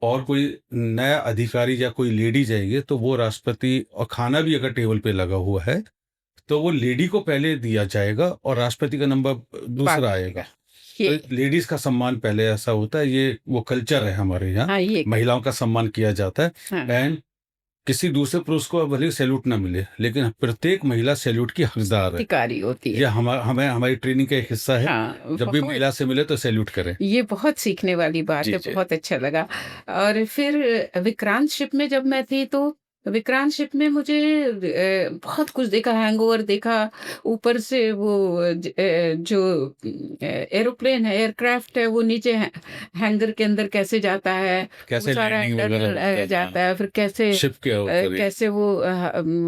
और कोई नया अधिकारी या कोई लेडी जाएगी, तो वो राष्ट्रपति, और खाना भी अगर टेबल पे लगा हुआ है तो वो लेडी को पहले दिया जाएगा और राष्ट्रपति का नंबर बाद दूसरा में आएगा। आएगा। ये तो लेडीज का सम्मान पहले, ऐसा होता है, ये वो कल्चर है हमारे यहाँ। हाँ, ये महिलाओं का सम्मान किया जाता है। हाँ, एंड किसी दूसरे पुरुष को भले ही सैल्यूट ना मिले, लेकिन प्रत्येक महिला सैल्यूट की हकदार है। अधिकारी होती ये है। हमें हमारी ट्रेनिंग का एक हिस्सा है। हाँ, जब भी बहुत महिला से मिले तो सैल्यूट करें। ये बहुत सीखने वाली बात जी है, जी बहुत अच्छा लगा। और फिर विक्रांत शिप में जब मैं थी तो विक्रांत शिप में मुझे बहुत कुछ देखा, हैंगओवर देखा, ऊपर से वो जो एरोप्लेन है, एयरक्राफ्ट है, वो नीचे हैंगर के अंदर कैसे जाता है, वो कैसे सारा लैंडिंग अंदर वगैरह होता है, जाता हाँ, है, फिर कैसे शिप के ऊपर ही। कैसे वो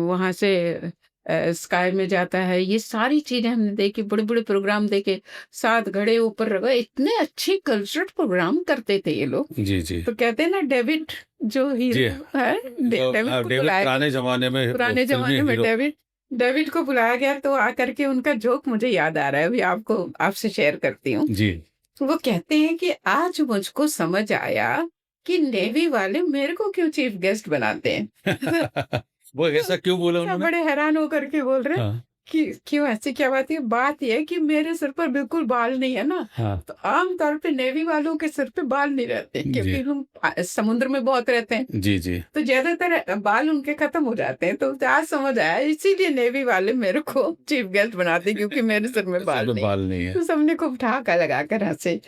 वहाँ से स्काई में जाता है, ये सारी चीज़ें हमने देखी, बड़े-बड़े प्रोग्राम देखे, 7 घड़े ऊपर रखे, इतने अच्छे कल्चरल प्रोग्राम करते थे ये लोग। जी जी तो कहते हैं ना डेविड जो जी हीरो है, डेविड को डेविड बुलाया गया, पुराने जमाने में पुराने फिल्मी ज़माने में हीरो। डेविड को बुलाया गया तो आकर के उनका जोक मुझे याद आ रहा है, अभी आपको आपसे शेयर करती हूँ। जी वो कहते हैं कि आज मुझको समझ आया कि नेवी वाले मेरे को क्यों चीफ गेस्ट बनाते हैं। वो ऐसा क्यों बोला सब उन्होंने? बड़े हैरान होकर के बोल रहे हैं हाँ कि क्यों ऐसी क्या बात है? बात ये है कि मेरे सिर पर बिल्कुल बाल नहीं है ना, हाँ तो आम तौर पे नेवी वालों के सिर पे बाल नहीं रहते क्योंकि जी हम समुद्र में बहुत रहते हैं, जी जी तो ज्यादातर बाल उनके खत्म हो जाते हैं। तो आज समझ आया इसीलिए नेवी वाले मेरे को चीफ गेस्ट बनाते हैं, क्योंकि मेरे सिर में सर बाल पे नहीं। बाल नहीं है। तो सबने खूब ठहाका लगाकर हंसे।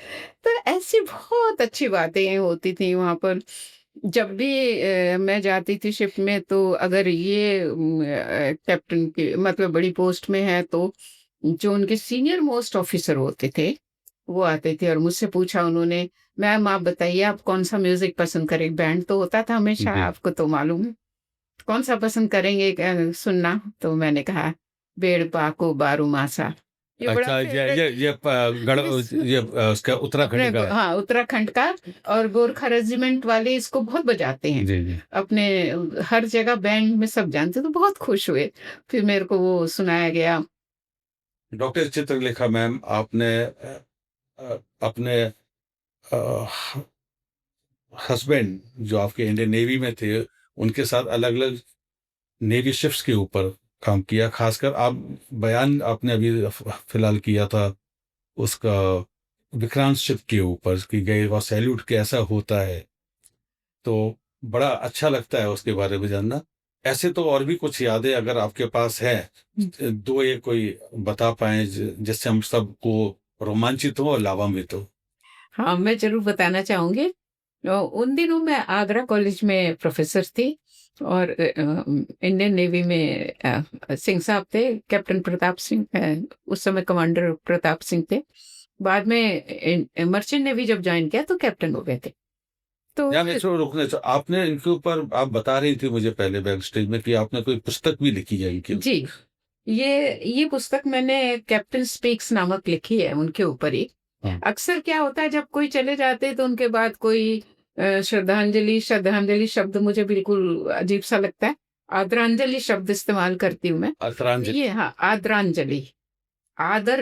तो ऐसी बहुत अच्छी बातें होती थी वहां पर। जब भी मैं जाती थी शिप में तो अगर ये कैप्टन की मतलब बड़ी पोस्ट में है तो जो उनके सीनियर मोस्ट ऑफिसर होते थे वो आते थे और मुझसे पूछा उन्होंने, मैम आप बताइए आप कौन सा म्यूजिक पसंद करें? बैंड तो होता था हमेशा, जी आपको तो मालूम है, कौन सा पसंद करेंगे सुनना? तो मैंने कहा बेड़ पाको बारू मासा, ये बड़ा अच्छा, फेवरेट। ये उसका अपने उत्तराखंड का है। हाँ, उत्तराखंड का। और गोरखा रेजिमेंट वाले इसको बहुत बजाते हैं। जी जी अपने हर जगह बैंड में सब जानते हैं, तो बहुत खुश हुए। फिर मेरे को वो सुनाया गया। डॉक्टर चित्रलेखा मैम, आपने अपने हस्बैंड जो आपके इंडियन नेवी में थे, उनके साथ अलग अलग नेवी शिप्स के ऊपर काम किया। खासकर आप बयान आपने अभी फिलहाल किया था उसका विक्रांत शिप के ऊपर कि गए वह सैल्यूट कैसा होता है, तो बड़ा अच्छा लगता है उसके बारे में जानना। ऐसे तो और भी कुछ यादें अगर आपके पास है, दो एक कोई बता पाए जिससे हम सबको रोमांचित हो और लाभान्वित हो। हाँ, मैं ज़रूर बताना चाहूँगी। उन दिनों मैं आगरा कॉलेज में प्रोफ़ेसर थी और इंडियन नेवी में सिंह साहब थे, कैप्टन प्रताप सिंह उस समय कमांडर प्रताप सिंह थे। बाद में मर्चेंट नेवी जब जॉइन किया तो कैप्टन हो गए थे। तो यार मैं छोड़ रुकने चो आपने इनके ऊपर, आप बता रही थी मुझे पहले बैक स्टेज में कि आपने कोई पुस्तक भी लिखी है इनके ऊपर। जी, ये पुस्तक मैंने कैप्टन स्पीक्स नामक लिखी है उनके ऊपर ही। हाँ अक्सर क्या होता है जब कोई चले जाते हैं तो उनके बाद कोई श्रद्धांजलि श्रद्धांजलि शब्द मुझे बिल्कुल अजीब-सा लगता है। आदरांजलि शब्द इस्तेमाल करती हूँ मैं। आदरांजलि। ये हाँ, आदरांजलि। आदर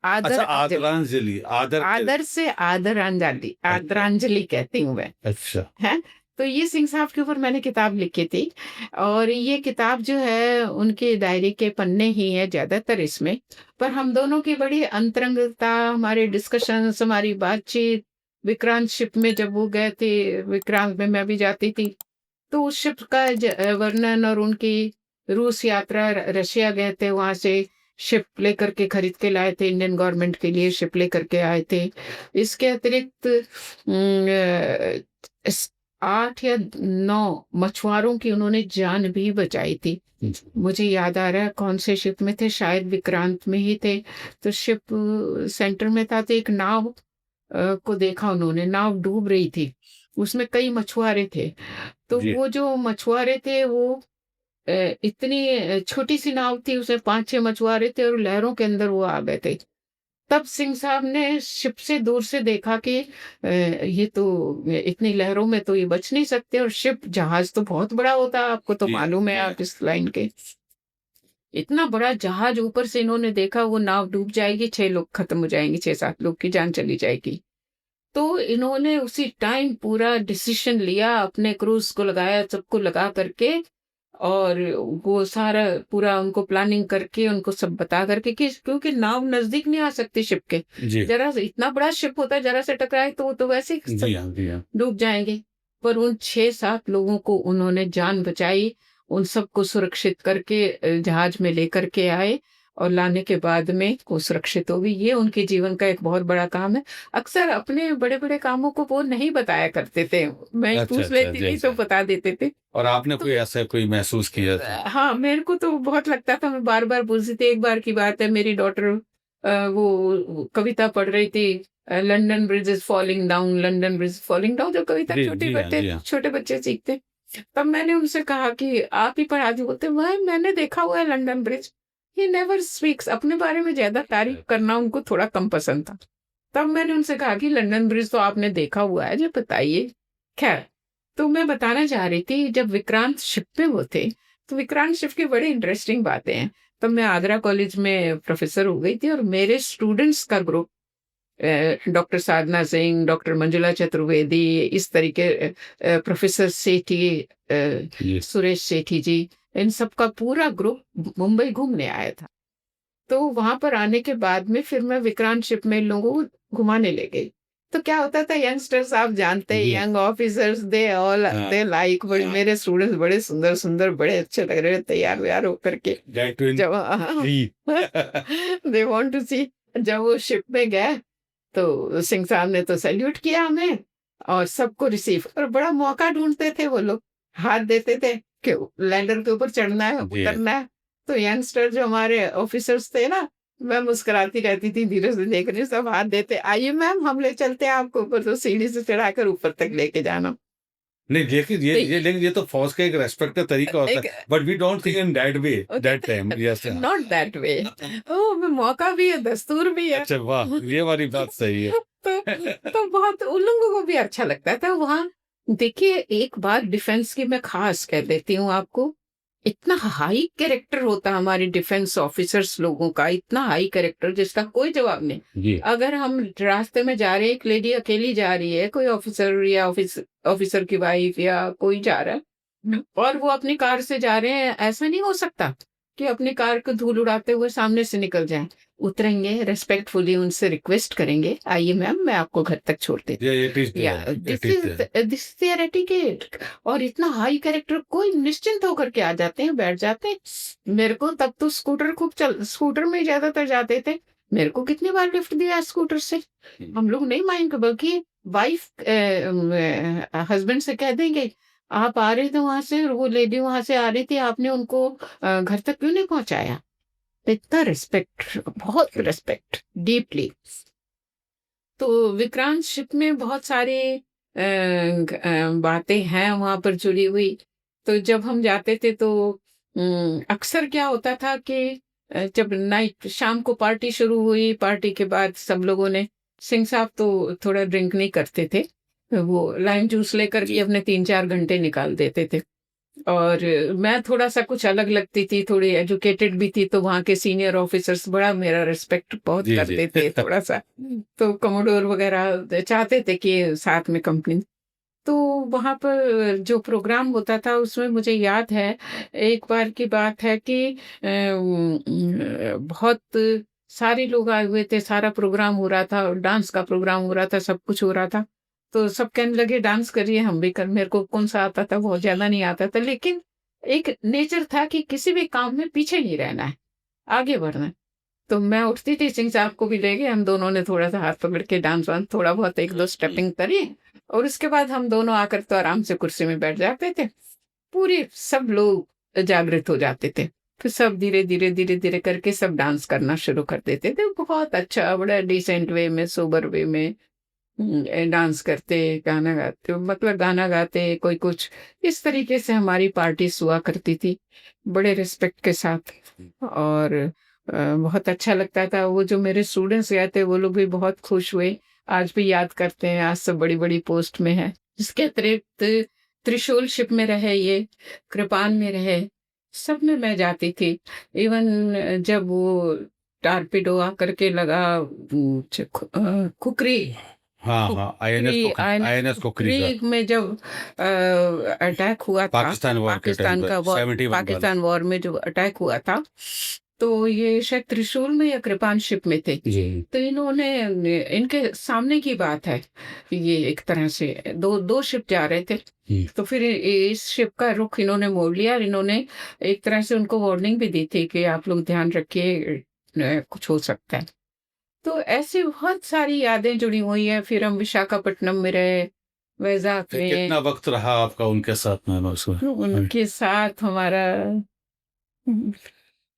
अच्छा, आदर-अंजलि। आदरांजलि, आदर के। आदर से आदरांजलि अच्छा आदरांजलि कहती हूँ मैं। अच्छा हैं? तो ये सिंह साहब के ऊपर मैंने किताब लिखी थी और ये किताब जो है उनके डायरी के पन्ने ही हैं ज़्यादातर इसमें। पर हम दोनों की बड़ी अंतरंगता, हमारे डिस्कशंस, हमारी बातचीत, विक्रांत शिप में जब वो गए थे, विक्रांत में मैं भी जाती थी, तो उस शिप का वर्णन और उनकी रूस यात्रा, रशिया गए थे, वहाँ से शिप लेकर के खरीद के लाए थे, इंडियन गवर्नमेंट के लिए शिप लेकर के आए थे। इसके अतिरिक्त 8 या 9 मछुआरों की उन्होंने जान भी बचाई थी। मुझे याद आ रहा है कौन से शिप में थे, शायद विक्रांत में ही थे। तो शिप सेंटर में था तो एक नाव को देखा उन्होंने, नाव डूब रही थी। उसमें कई मछुआरे थे। तो जी वो जो मछुआरे थे वो इतनी छोटी सी नाव थी, उसमें 5-6 मछुआरे थे और लहरों के अंदर वो आ गए थे। तब सिंह साहब ने शिप से दूर से देखा कि ये तो इतनी लहरों में तो ये बच नहीं सकते, और शिप जहाज तो बहुत बड़ा होता है, आपको तो जी, मालूम है, जी। आप इस लाइन के। इतना बड़ा जहाज ऊपर से इन्होंने देखा, वो नाव डूब जाएगी, 6 लोग खत्म हो जाएंगे, 6-7 लोग की जान चली जाएगी। तो इन्होंने उसी टाइम पूरा डिसीजन लिया, अपने क्रूज को लगाया, सबको लगा करके, और वो सारा पूरा उनको प्लानिंग करके, उनको सब बता करके कि क्योंकि नाव नजदीक नहीं आ सकती शिप के, जी। जरा से इतना बड़ा शिप होता है, जरा से टकराए तो वो तो वैसे ही जी हाँ, जी हाँ। डूब जाएंगे। पर उन 6-7 लोगों को उन्होंने जान बचाई, उन सबको सुरक्षित करके जहाज में लेकर के आए, और लाने के बाद में वो सुरक्षित हो गई। ये उनके जीवन का एक बहुत बड़ा काम है। अक्सर अपने बड़े-बड़े कामों को वो नहीं बताया करते थे। मैं अच्छा, पूछ अच्छा, लेती जी, थी तो अच्छा। बता देते थे। और आपने तो कोई ऐसा कोई महसूस किया था? हाँ, मेरे को तो बहुत लगता था, मैं बार-बार पूछती थी। एक बार की बात है, मेरी डॉटर वो कविता पढ़ रही थी, London bridge is falling down, London bridge is falling down, जो कविता जी, जी हाँ, जी हाँ। छोटे बच्चे सीखते। तब मैंने उनसे कहा कि आप ही पढ़ा दीं, बोलते मैंने देखा हुआ है London bridge. He never speaks, अपने बारे में ज़्यादा तारीफ़ करना उनको थोड़ा कम पसंद था। तब मैंने उनसे कहा कि लंदन ब्रिज तो आपने देखा हुआ है, जो बताइए। ख़ैर, तो मैं बताना चाह रही थी, जब विक्रांत शिप पे वो थे, तो विक्रांत शिप की बड़ी इंटरेस्टिंग बातें हैं। तब मैं आगरा कॉलेज में प्रोफ़ेसर हो गई थी, और मेरे स्टूडेंट्स का ग्रुप डॉक्टर साधना सिंह, डॉक्टर मंजुला चतुर्वेदी, इस तरीके प्रोफ़ेसर सेठी, जी। सुरेश सेठी जी, इन सब का पूरा ग्रुप मुंबई घूमने आया था। तो वहाँ पर आने के बाद में फिर मैं विक्रांत शिप में इन लोगों को घुमाने ले गई। तो क्या होता था, यंगस्टर्स आप जानते हैं, जी। यंग ऑफिसर्स, हाँ। दे लाइक, बड़े मेरे स्टूडेंट्स बड़े सुंदर-सुंदर, बड़े अच्छे लग रहे हैं तैयार-वैयार होकर के। दैट विल जब हाँ, सी। दे वांट टू सी। जब वो शिप में गए, तो सिंह साहब ने तो सैल्यूट किया हमें, और सबको रिसीव, और बड़ा मौका ढूँढते थे वो लोग, हाथ देते थे कि लैंडर के ऊपर चढ़ना है, जी। उतरना है। तो यंगस्टर जो हमारे ऑफिसर्स थे ना, मैं मुस्कुराती रहती थी, धीरे से देख रही, सब हाथ देते, आइए मैम हम ले चलते हैं आपको ऊपर, तो सीढ़ी से चढ़ाकर ऊपर तक लेके जाना। नहीं, लेकिन तो लेकिन ये तो फ़ौज का एक रिस्पेक्ट का तरीका होता एक है, but we don't think in that way, okay, that time. Yes, हाँ। Not that way. ओह! मौका भी है, दस्तूर भी है। अच्छा, वाह! ये वाली बात सही है। तो बहुत उन लोगों को भी अच्छा लगता था वहाँ। देखिए, एक बात डिफेंस की मैं खास कह देती हूँ आपको, इतना हाई कैरेक्टर होता है हमारे डिफेंस ऑफिसर्स लोगों का, इतना हाई कैरेक्टर जिसका कोई जवाब नहीं। जी। अगर हम रास्ते में जा रहे हैं, एक लेडी अकेली जा रही है, कोई ऑफिसर या ऑफिसर की वाइफ या कोई जा रहा है, और वो अपनी कार से जा रहे हैं, ऐसा नहीं हो सकता कि अपनी कार को धूल उड़ाते हुए सामने से निकल जाएं। उतरेंगे, रिस्पेक्टफुली उनसे रिक्वेस्ट करेंगे, आइए मैम मैं आपको घर तक छोड़ देती या इट इज़ हूँ, या there, it is there. This is their etiquette. और इतना हाई कैरेक्टर, कोई निश्चिंत होकर के आ जाते हैं, बैठ जाते हैं। मेरे को तब तो स्कूटर में ही ज्यादातर जाते थे, मेरे को कितनी बार लिफ्ट दिया स्कूटर से। हम लोग नहीं माइंड, बल्कि वाइफ हस्बैंड से कह देंगे, आप आ रहे थे वहां से, वो लेडी वहां से आ रही थी, आपने उनको घर तक क्यों नहीं पहुंचाया। इतना रिस्पेक्ट, बहुत रिस्पेक्ट, डीपली। तो विक्रांत शिप में बहुत सारे बातें हैं वहां पर जुड़ी हुई। तो जब हम जाते थे तो अक्सर क्या होता था कि जब नाइट शाम को पार्टी शुरू हुई, पार्टी के बाद सब लोगों ने, सिंह साहब तो थोड़ा ड्रिंक नहीं करते थे, वो लाइम जूस लेकर के अपने 3-4 घंटे निकाल देते थे। और मैं थोड़ा-सा कुछ अलग लगती थी, थोड़ी एजुकेटेड भी थी, तो वहाँ के सीनियर ऑफिसर्स बड़ा मेरा रिस्पेक्ट बहुत जी, जी। करते थे थोड़ा-सा। तो कमोडोर वगैरह चाहते थे कि साथ में कंपनी। तो वहाँ पर जो प्रोग्राम होता था उसमें मुझे याद है, एक बार की बात है कि बहुत सारे लोग आए हुए थे, सारा प्रोग्राम हो रहा था, डांस का प्रोग्राम हो रहा था, सब कुछ हो रहा था। तो सब कहने लगे डांस करिए, हम भी कर, मेरे को कौन-सा आता था, बहुत ज़्यादा नहीं आता था, लेकिन एक नेचर था कि किसी भी काम में पीछे नहीं रहना है, आगे बढ़ना है। तो मैं उठती थी, सिंह साहब को भी ले गए, हम दोनों ने थोड़ा-सा हाथ पकड़ के डांस-वांस थोड़ा बहुत 1-2 स्टेपिंग करी, और उसके बाद हम दोनों आकर तो आराम से कुर्सी में बैठ जाते थे। पूरे सब लोग जागृत हो जाते थे। फिर सब धीरे-धीरे, धीरे-धीरे करके सब डांस करना शुरू कर देते थे। बहुत अच्छा, बड़ा डिसेंट वे में, सोबर वे में। डांस करते, गाना गाते, मतलब गाना गाते, कोई कुछ इस तरीके से हमारी पार्टीज हुआ करती थी, बड़े रिस्पेक्ट के साथ। और बहुत अच्छा लगता था। वो जो मेरे स्टूडेंट्स गए थे वो लोग भी बहुत खुश हुए, आज भी याद करते हैं, आज सब बड़ी बड़ी पोस्ट में है। इसके अतिरिक्त त्रिशूल शिप में रहे, ये कृपान में रहे, सब में मैं जाती थी। इवन जब वो टारपीडो आकर के लगा, खुकरी हाँ हाँ, खुकरी आईएनएस कुकरी का खुकरी में जब अटैक हुआ था, पाकिस्तान वॉर के टाइम पाकिस्तान पर का वॉर, 71 वाला। पाकिस्तान वॉर में जो अटैक हुआ था, तो ये शायद त्रिशूल में या कृपान शिप में थे। जी। तो इन्होंने, इनके सामने की बात है, ये एक तरह से दो शिप जा रहे थे, तो फिर इस शिप का रुख इन्होंने मोड़ लिया, और इन्होंने एक तरह से उनको वार्निंग भी दी थी कि आप लोग ध्यान रखिए, कुछ हो सकता है। तो ऐसी बहुत सारी यादें जुड़ी हुई हैं। फिर हम विशाखापट्टनम में रहे, वैजाग फिर में। कितना वक्त रहा आपका उनके साथ में उसमें? उनके साथ हमारा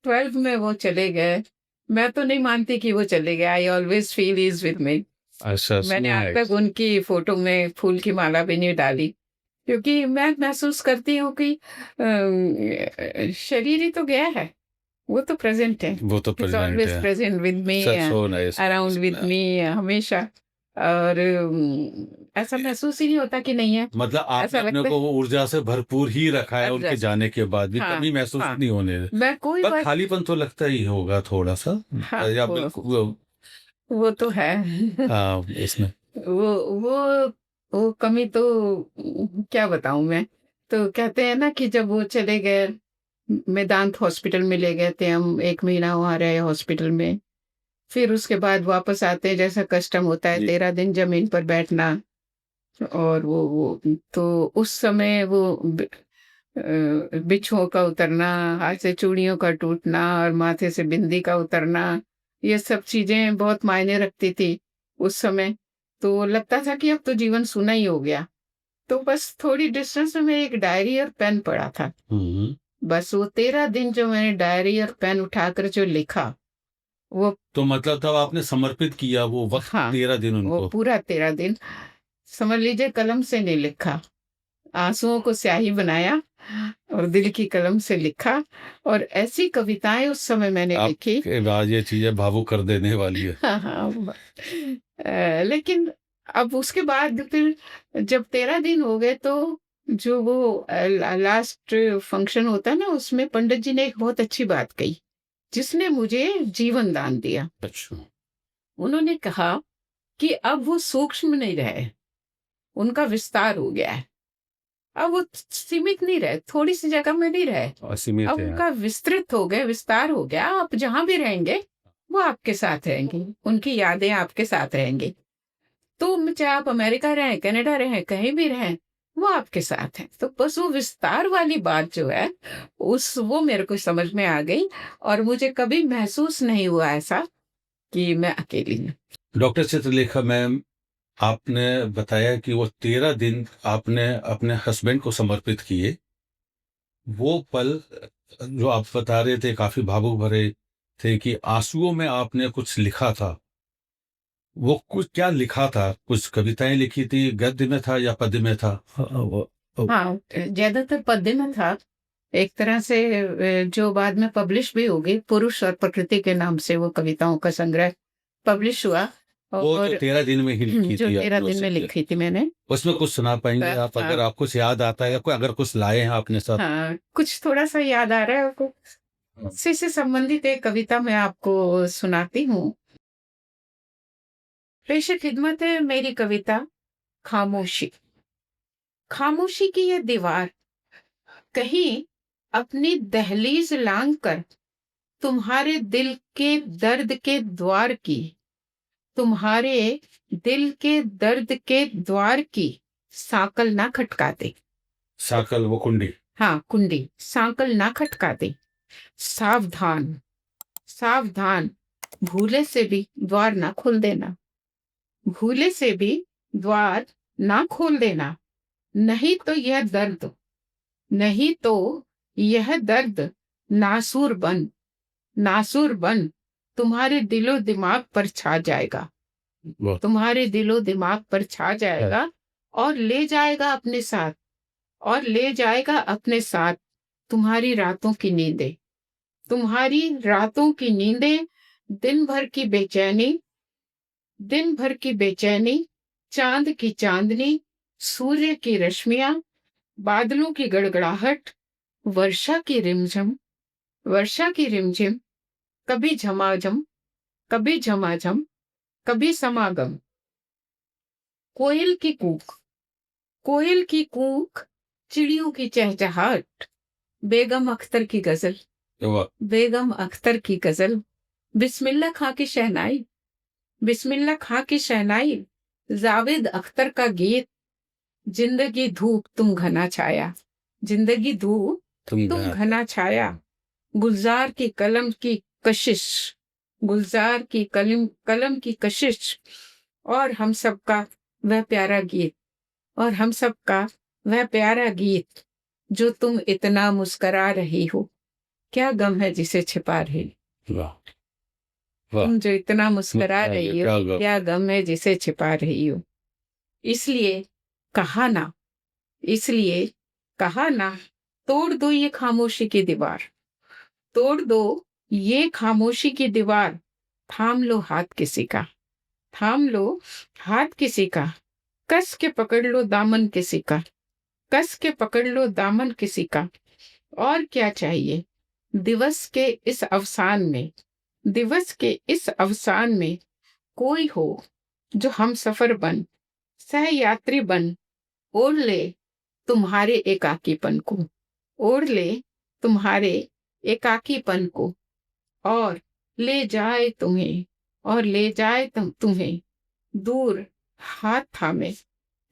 12 में वो चले गए। मैं तो नहीं मानती कि वो चले गए, I always feel is with me. अच्छा, मैंने आज तक उनकी फोटो में फूल की माला भी नहीं डाली, क्योंकि मैं महसूस करती हूँ कि शरीर ही तो गया है, वो तो प्रेजेंट है, वो तो प्रेजेंट ऑलवेज है। Present with me, so nice. Around with me हमेशा। और ऐसा महसूस ही नहीं होता कि नहीं है, मतलब आपने ऐसा अपने लगता को वो ऊर्जा से भरपूर ही रखा है, उनके Adjust। जाने के बाद भी हाँ, कमी महसूस हाँ, नहीं होने दे। मैं कोई पर बात, खालीपन तो लगता ही होगा थोड़ा सा, हाँ, या बिल्कुल वो तो है। हाँ इसमें। वो वो वो कमी तो क्या बताऊं मैं। तो कहते हैं ना कि जब वो चले गए, मेदांत हॉस्पिटल में ले गए थे हम, 1 महीना वहां रहे हॉस्पिटल में। फिर उसके बाद वापस आते हैं, जैसा कस्टम होता है, जी। 13 दिन जमीन पर बैठना। और वो तो उस समय वो बिच्छुओं का उतरना, हाथ से चूड़ियों का टूटना और माथे से बिंदी का उतरना, ये सब चीजें बहुत मायने रखती थी उस समय। तो लगता था कि अब तो जीवन सूना ही हो गया। तो बस थोड़ी डिस्टेंस में मेरी एक डायरी और पेन पड़ा था। बस वो 13 दिन जो मैंने डायरी और पेन उठाकर जो लिखा, वो तो मतलब तब आपने समर्पित किया वो वक्त, हाँ, 13 दिन वो उनको। पूरा 13 दिन समझ लीजिए कलम से नहीं लिखा, आंसुओं को स्याही बनाया और दिल की कलम से लिखा। और ऐसी कविताएं उस समय मैंने लिखी। आपके बाद ये चीजें भावुक कर देने वाली है। हाँ हाँ, लेकिन अब उसके बाद फिर जब 13 दिन हो गए, तो जो वो लास्ट फंक्शन होता है ना, उसमें पंडित जी ने एक बहुत अच्छी बात कही, जिसने मुझे जीवन दान दिया। अच्छा। उन्होंने कहा कि अब वो सूक्ष्म नहीं रहे, उनका विस्तार हो गया है। अब वो सीमित नहीं रहे, थोड़ी सी जगह में नहीं रहे, असीमित अब है। उनका विस्तृत हो गया, विस्तार हो गया। आप जहां भी रहेंगे वो आपके साथ रहेंगी, उनकी यादें आपके साथ रहेंगी। तो चाहे आप अमेरिका रहें, कनाडा रहें, कहीं भी रहें, वो आपके साथ है। तो बस वो विस्तार वाली बात जो है, वो मेरे को समझ में आ गई, और मुझे कभी महसूस नहीं हुआ ऐसा कि मैं अकेली हूँ। डॉक्टर चित्रलेखा मैम, आपने बताया कि वो 13 दिन आपने अपने हस्बैंड को समर्पित किए। वो पल जो आप बता रहे थे काफी भावुक भरे थे, कि आंसुओं में आपने कुछ लिखा था। वो कुछ क्या लिखा था? कुछ कविताएं लिखी थी, गद्य में था या पद्य में था? हाँ, ज्यादातर पद्य में था। एक तरह से जो बाद में पब्लिश भी हो गई, पुरुष और प्रकृति के नाम से वो कविताओं का संग्रह पब्लिश हुआ। वो और तो 13 दिन में ही लिखी जो थी 13 आपने दिन में लिखी थी मैंने। उसमें कुछ सुना पाएंगे आप, अगर आपको कुछ याद आता है, या कोई अगर कुछ लाए हैं आपने साथ? हाँ, कुछ थोड़ा सा याद आ रहा है आपको। इसी से संबंधित एक कविता मैं आपको सुनाती हूँ। पेश खिदमत है मेरी कविता, खामोशी। खामोशी की ये दीवार कहीं अपनी दहलीज लांग कर तुम्हारे दिल के दर्द के द्वार की, तुम्हारे दिल के दर्द के द्वार की सांकल ना खटका दे। साकल, वो कुंडी। हाँ, कुंडी, सांकल ना खटका दे। सावधान, सावधान, भूले से भी द्वार ना खोल देना, भूले से भी द्वार ना खोल देना। नहीं तो यह दर्द, नहीं तो यह दर्द नासूर बन, नासूर बन तुम्हारे दिलो दिमाग पर छा जाएगा। बहुत तुम्हारे दिलो दिमाग पर छा जाएगा और ले जाएगा अपने साथ, और ले जाएगा अपने साथ तुम्हारी रातों की नींदें, तुम्हारी रातों की नींदें, दिन भर की बेचैनी, दिन भर की बेचैनी, चांद की चांदनी, सूर्य की रश्मियां, बादलों की गड़गड़ाहट, वर्षा की रिमझिम, वर्षा की रिमझिम, कभी झमाझम, कभी झमाझम, कभी समागम, कोयल की कूक, कोयल की कूक, चिड़ियों की चहचहाट, बेगम अख्तर की गजल, वाह, बेगम अख्तर की गजल, बिस्मिल्लाह खां की शहनाई, बिस्मिल्लाह खां की शहनाई, जावेद अख्तर का गीत, जिंदगी धूप तुम घना छाया, जिंदगी धूप तुम तुम गया घना छाया, गुलजार की कलम की कशिश, गुलजार की कलम कलम की कशिश, और हम सबका वह प्यारा गीत, और हम सबका वह प्यारा गीत, जो तुम इतना मुस्करा रही हो, क्या गम है जिसे छिपा रही, वाह वाह, तुम जो इतना मुस्करा क्या रही हो, क्या गम। क्या गम है जिसे छिपा रही हो, इसलिए कहा ना, इसलिए कहा ना, तोड़ दो ये खामोशी की दीवार, तोड़ दो ये खामोशी की दीवार, थाम लो हाथ किसी का, थाम लो हाथ किसी का, कस के पकड़ लो दामन किसी का, कस के पकड़ लो दामन किसी का, और क्या चाहिए दिवस के इस अवसान में, दिवस के इस अवसान में कोई हो जो हम सफर बन, सह यात्री बन, ओढ़ ले तुम्हारे एकाकीपन को, ओढ़ ले तुम्हारे एकाकीपन को, और ले जाए तुम्हें, और ले जाए तुम्हें दूर हाथ थामे,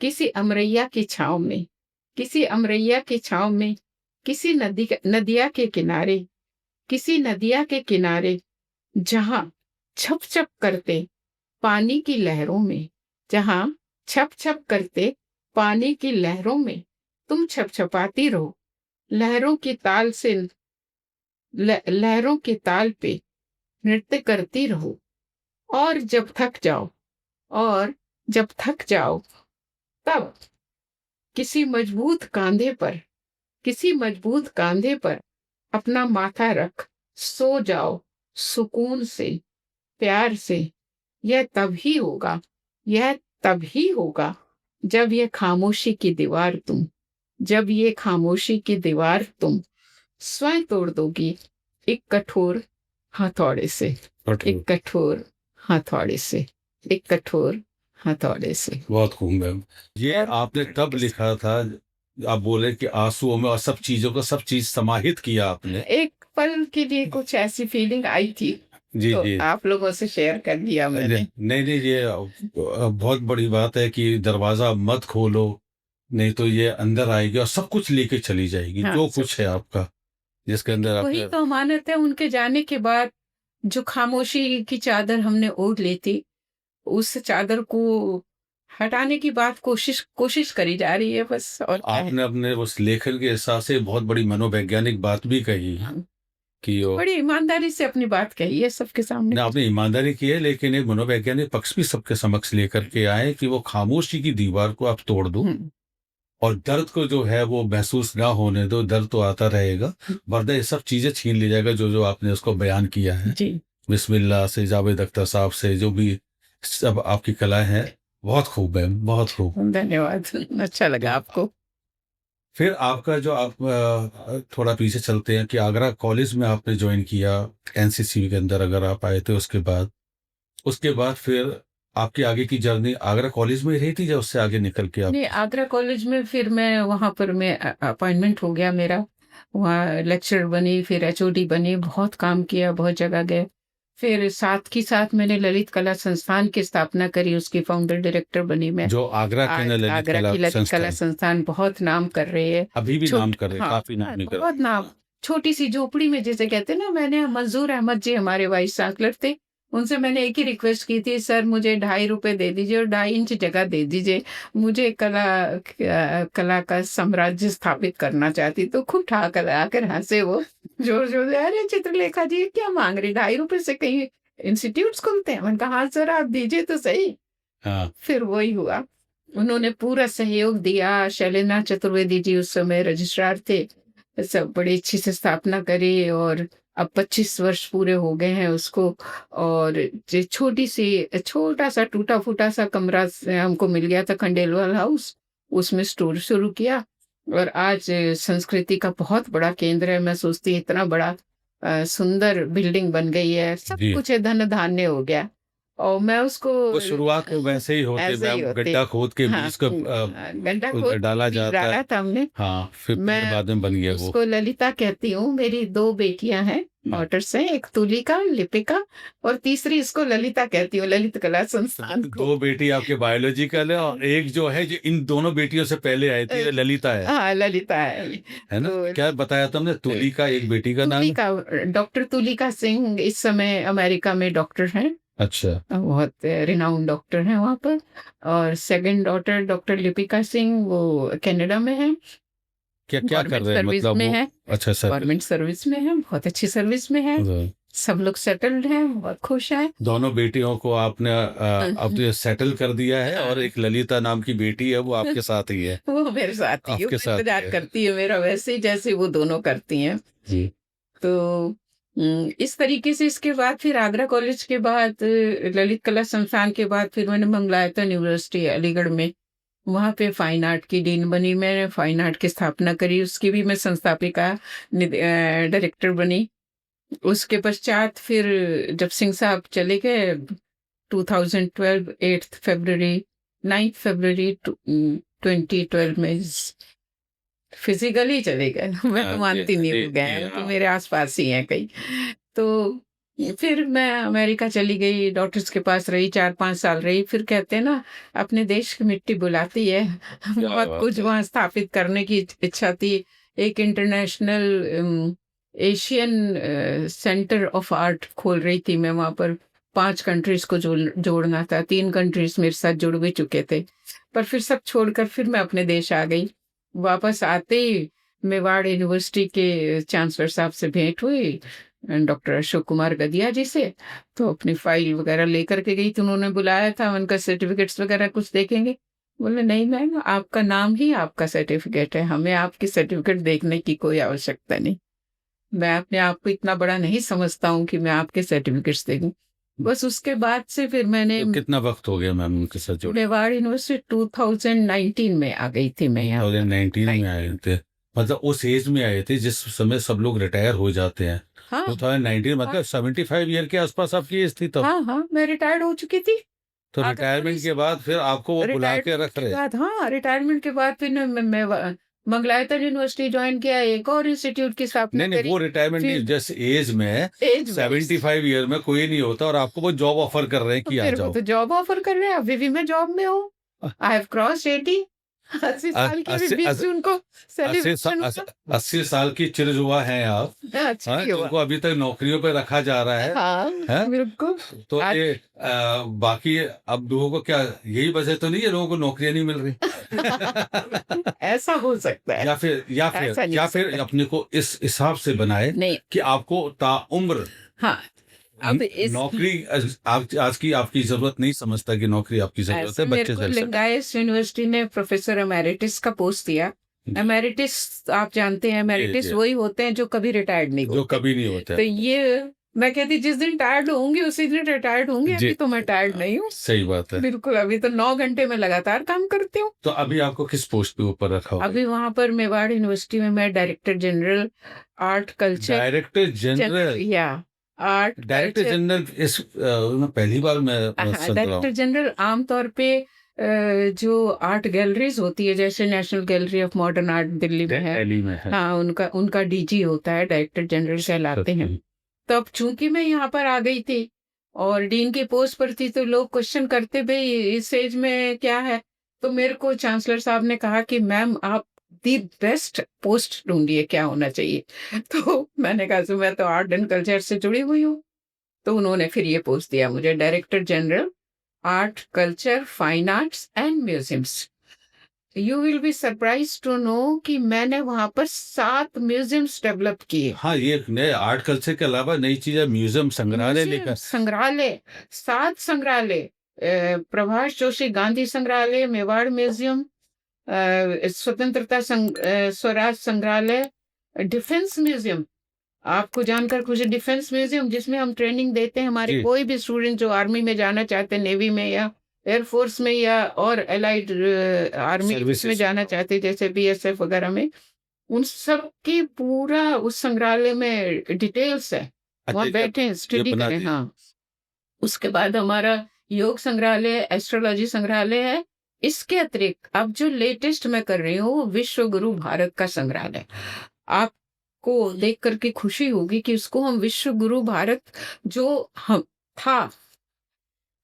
किसी अमरैया की छांव में, किसी अमरैया की छांव में, किसी नदिया के किनारे, किसी नदिया के किनारे, जहां छप छप करते पानी की लहरों में, जहां छप छप करते पानी की लहरों में तुम छपछपाती रहो, लहरों की ताल से लहरों के ताल पे नृत्य करती रहो, और जब थक जाओ, और जब थक जाओ, तब किसी मजबूत कांधे पर, किसी मजबूत कांधे पर अपना माथा रख सो जाओ सुकून से, प्यार से, यह तभी होगा, यह तभी होगा जब ये खामोशी की दीवार तुम, जब ये खामोशी की दीवार तुम स्वयं तोड़ दोगी एक कठोर हथौड़े से, एक कठोर हथौड़े से, एक कठोर हथौड़े से। बहुत खूब मैम। ये आपने तब लिखा था, आप बोले कि आंसुओं में, और सब चीजों को, सब चीज समाहित किया आपने। एक पल के लिए कुछ ऐसी फीलिंग आई थी, जी तो जी, आप लोगों से शेयर कर दिया मैंने। नहीं नहीं, ये बहुत बड़ी बात है कि दरवाजा मत खोलो, नहीं तो ये अंदर आएगी और सब कुछ लेके चली जाएगी, हाँ, जो कुछ है आपका, जिसके अंदर वही आपने। तो अमानत है उनके जाने के बाद, जो खामोशी की चादर हमने ओढ़ ली थी, उस चादर को हटाने की बात कोशिश कोशिश करी जा रही है बस, और क्या है। आपने अपने उस लेखन के हिसाब से बहुत बड़ी मनोवैज्ञानिक बात भी कही हाँ, कि वो, बड़ी ईमानदारी से अपनी बात कही है सबके सामने। ने आपने ईमानदारी की है, लेकिन एक मनोवैज्ञानिक पक्ष भी सबके समक्ष लेकर के आए कि वो खामोशी की दीवार को आप तोड़ दो, और दर्द को जो है वो महसूस ना होने दो, दर्द तो आता रहेगा, वरना ये सब चीजें छीन ली जाएगा, जो जो आपने उसको बयान किया है। जी, बिस्मिल्लाह से, जावेद अख्तर साहब से, जो भी सब आपकी कलाएं हैं, बहुत खूब है, बहुत खूब। धन्यवाद, अच्छा लगा आपको। फिर आपका जो आप थोड़ा पीछे चलते हैं कि आगरा कॉलेज में आपने ज्वाइन किया, एनसीसी के अंदर अगर आप आए थे, उसके बाद फिर आपकी आगे की जर्नी आगरा कॉलेज में ही रही थी, या उससे आगे निकल के आप? नहीं, आगरा कॉलेज में फिर मैं वहाँ पर मैं अपॉइंटमेंट हो गया मेरा, वहाँ लेक्चरर बनी, फिर एचओडी बनी, बहुत काम किया, बहुत जगह गए। फिर साथ ही साथ मैंने ललित कला संस्थान की स्थापना करी, उसकी फाउंडर डायरेक्टर बनी मैं। जो आगरा के न ललित आगरा कला की ललित कला संस्थान संस्थान बहुत नाम कर रही है, अभी भी नाम कर रहे, हाँ, काफी नाम कर बहुत नाम। छोटी सी झोपड़ी में, जैसे कहते हैं ना, मैंने मंजूर अहमद जी हमारे वाइस चांसलर थे, उनसे मैंने एक ही रिक्वेस्ट की थी, सर मुझे 2.5 रुपए दे दीजिए और 2.5 इंच जगह दे दीजिए, मुझे कला का साम्राज्य स्थापित करना चाहती। तो खूब ठा कर आकर हंसे वो, जोर जोर से, अरे चित्रलेखा जी क्या मांग रही, 2.5 रुपए से कहीं इंस्टीट्यूट्स खुलते हैं। मैंने कहा हाँ सर, आप दीजिए तो सही। हाँ फिर वही हुआ, उन्होंने पूरा सहयोग दिया। शैलेंद्र चतुर्वेदी जी उस समय रजिस्ट्रार थे, सब बड़ी अच्छी से स्थापना करी, और अब 25 वर्ष पूरे हो गए हैं उसको। और जो छोटा सा टूटा फूटा सा कमरा हमको मिल गया था, खंडेलवाल हाउस, उसमें स्टोर शुरू किया। और आज संस्कृति का बहुत बड़ा केंद्र है। मैं सोचती हूँ इतना बड़ा सुंदर बिल्डिंग बन गई है, सब जी। कुछ है, धन धान्य हो गया। और मैं उसको वो शुरुआत में वैसे ही होते ऐसे ही मैम, होते। गड्ढा खोद के हाँ, बीज को गड्ढा खोद डाला बीज जाता है। डाला था हमने। हाँ फिर मैं बाद में बन गया वो। उसको ललिता कहती हूँ। मेरी 2 बेटियां हैं, डॉटर्स हैं, एक तुलिका, लिपिका, और तीसरी इसको ललिता कहती हूँ, ललित कला संस्थान को। 2 बेटी आपके बायोलॉजिकल है, और एक जो है जो इन दोनों बेटियों से पहले आई थी, ललिता है हाँ, ललिता है ना? तो क्या बताया तुमने? तुलिका एक बेटी का नाम है? तुलिका, डॉक्टर तुलिका सिंह इस समय अमेरिका में डॉक्टर हैं, अच्छा। बहुत रिनाउंड डॉक्टर हैं वहाँ पर। और second daughter doctor Lipika Singh, वो कनाडा में है, क्या क्या कर गवर्नमेंट रहे हैं सर्विस मतलब में वो? है। अच्छा सर। गवर्नमेंट सर्विस में है, बहुत अच्छी सर्विस में है, सब लोग सेटल्ड हैं, बहुत खुश हैं। दोनों बेटियों को आपने अब सेटल कर दिया है, और एक ललिता नाम की बेटी है, वो आपके साथ ही है। वो मेरे साथ ही है, आपके वो साथ ही इंतजार है। करती है मेरा, वैसे ही जैसे वो दोनों करती हैं। जी। तो इस तरीके से इसके बाद फिर आगरा कॉलेज के बाद ललित कला संस्थान के बाद फिर मैंने मंगलायतन यूनिवर्सिटी अलीगढ़ में, वहाँ पे फाइन आर्ट की डीन बनी। मैंने फाइन आर्ट की स्थापना करी, उसकी भी मैं संस्थापिका डायरेक्टर बनी। उसके पश्चात फिर जब सिंह साहब चले गए 2012 8 फरवरी 9 फरवरी 2012 में फिजिकली चले गए। मैं तो मानती नहीं हूँ गए, वो तो मेरे आसपास ही हैं कहीं। तो फिर मैं अमेरिका चली गई, डॉक्टर्स के पास रही, 4-5 साल रही। फिर कहते हैं ना, अपने देश की मिट्टी बुलाती है। बहुत कुछ वहाँ स्थापित करने की इच्छा थी। एक international Asian centre of art खोल रही थी मैं वहाँ पर। 5 कंट्रीज को जोड़ना था। 3 कंट्रीज मेरे साथ जुड़ भी चुके थे, पर फिर सब छोड़कर फिर मैं अपने देश आ गई। वापस आते ही मेवाड़ यूनिवर्सिटी के चांसलर साहब से भेंट हुई, डॉक्टर अशोक कुमार गदिया जी से। तो अपनी फाइल वगैरह लेकर के गई, तो उन्होंने बुलाया था, उनका सर्टिफिकेट्स वगैरह कुछ देखेंगे। बोले नहीं मैम, आपका नाम ही आपका सर्टिफिकेट है, हमें आपकी सर्टिफिकेट देखने की कोई आवश्यकता नहीं। मैं अपने आप को इतना बड़ा नहीं समझता हूँ कि मैं आपके सर्टिफिकेट्स देखूं। बस उसके बाद से फिर मैंने तो कितना वक्त हो गया मैम उनके साथ जुड़े? मेवाड़ यूनिवर्सिटी 2019 में आ गई थी मैं यहाँ। 2019 में आए थे, मतलब उस एज में आए थे जिस समय सब लोग रिटायर हो जाते हैं। हाँ 2019 मतलब 75 ईयर के आसपास आपकी एज थी तब? हाँ हाँ, मैं रिटायर्ड हो चुकी थी। तो आगरा रिटायरमेंट कॉलेज के बाद फिर आपको वो बुला के रिटायरमेंट रख के रहे? बाद, हाँ रिटायरमेंट के बाद फिर मैं मंगलायतन यूनिवर्सिटी ज्वाइन किया, एक और इंस्टीट्यूट की स्थापना नहीं नहीं, करी। वो रिटायरमेंट नहीं, फिर जैसे एज में एज में 75 ईयर में कोई नहीं होता, और आपको वो जॉब ऑफर कर रहे हैं कि आ फिर वो जाओ। तो जॉब ऑफर कर रहे हैं, अभी भी मैं जॉब में हूँ। I have cross 80। 80 साल की, अभी 20 जून को सेलिब्रेशन हुआ। 80 साल की चिरजुआ हैं आप। अच्छा हाँ, ही हुआ। तुमको अभी तक नौकरियों पे रखा जा रहा है। हाँ हैं? बिल्कुल। तो आज ये बाकी अब लोगों को क्या यही वजह तो नहीं है लोगों को नौकरियां नहीं मिल रही? ऐसा हो सकता है, या फिर ऐसा नहीं हो सकता। अपने को इस हिसाब से बनाए नहीं, कि आपको ताउम्र हाँ अब इस नौकरी आज की आपकी जरूरत नहीं समझता कि नौकरी आपकी जरूरत ऐसे है, मेरे बच्चे को चल सकते। लिंगायत यूनिवर्सिटी ने प्रोफेसर एमेरिटिस का पोस्ट दिया। जी। एमेरिटिस आप जानते हैं, जी एमेरिटिस जी, वही होते हैं जो कभी रिटायर्ड नहीं जो होते। कभी नहीं होते। तो ये मैं कहती जिस दिन टायर्ड होंगी उसी दिन रिटायर्ड होंगी। जी अभी तो मैं टायर्ड नहीं हूँ, सही बात है। बिल्कुल। अभी तो 9 घंटे में लगातार काम करती हूँ। तो अभी आपको किस पोस्ट पे ऊपर रखा हुआ है? अभी वहां पर मेवाड़ यूनिवर्सिटी में मैं director general art culture, director general? या आर्ट डायरेक्टर कल्चर। जनरल इस पहली बार मैं हाँ, सुन रहा डायरेक्टर हूँ। जनरल आमतौर पे जो आर्ट गैलरीज होती है, जैसे national gallery of modern art Delhi में है, दिल्ली में है। हाँ उनका डीजी होता है, डायरेक्टर जनरल कहलाते हैं। तो अब चूंकि मैं यहाँ पर आ गई थी और डीन की पोस्ट पर थी, तो लोग क्वेश्चन करते भाई इस एज में क्या है। तो मेरे को चांसलर साहब ने कहा कि मैम आप दी बेस्ट पोस्ट ढूंढिए, क्या होना चाहिए। तो मैंने कहा सो मैं तो आर्ट एंड कल्चर से जुड़ी हुई हूँ। तो उन्होंने फिर ये पोस्ट दिया मुझे, director general art culture fine arts and museums. You will be surprise to know कि मैंने वहां पर 7 म्यूजियम्स डेवलप किए। हाँ, ये नए आर्ट कल्चर के अलावा नई चीजें, म्यूजियम, संग्रहालय म्यूजियम, लेकर। संग्रहालय, 7 संग्रहालय, प्रभाष जोशी गांधी संग्रहालय, मेवाड़ म्यूजियम, स्वराज संग्रहालय, डिफेंस म्यूजियम। आपको जानकर खुशी, डिफेंस म्यूजियम जिसमें हम ट्रेनिंग देते हैं हमारे जी। कोई भी स्टूडेंट जो आर्मी में जाना चाहते हैं, नेवी में या एयरफोर्स में या और एलाइड आर्मी में सर्विसेज। जाना चाहते हैं जैसे बीएसएफ वगैरह में, उन सब की पूरा उस संग्रहालय में डिटेल्स है। अच्छा, वहाँ बैठे ये स्टडी बना करें। दिया। हाँ, उसके बाद हमारा योग संग्रहालय, एस्ट्रोलॉजी संग्रहालय है। इसके अतिरिक्त अब जो लेटेस्ट मैं कर रही हूँ वो विश्व गुरु भारत का संग्रहालय। आपको देख करके खुशी होगी कि उसको हम विश्व गुरु भारत जो हम था,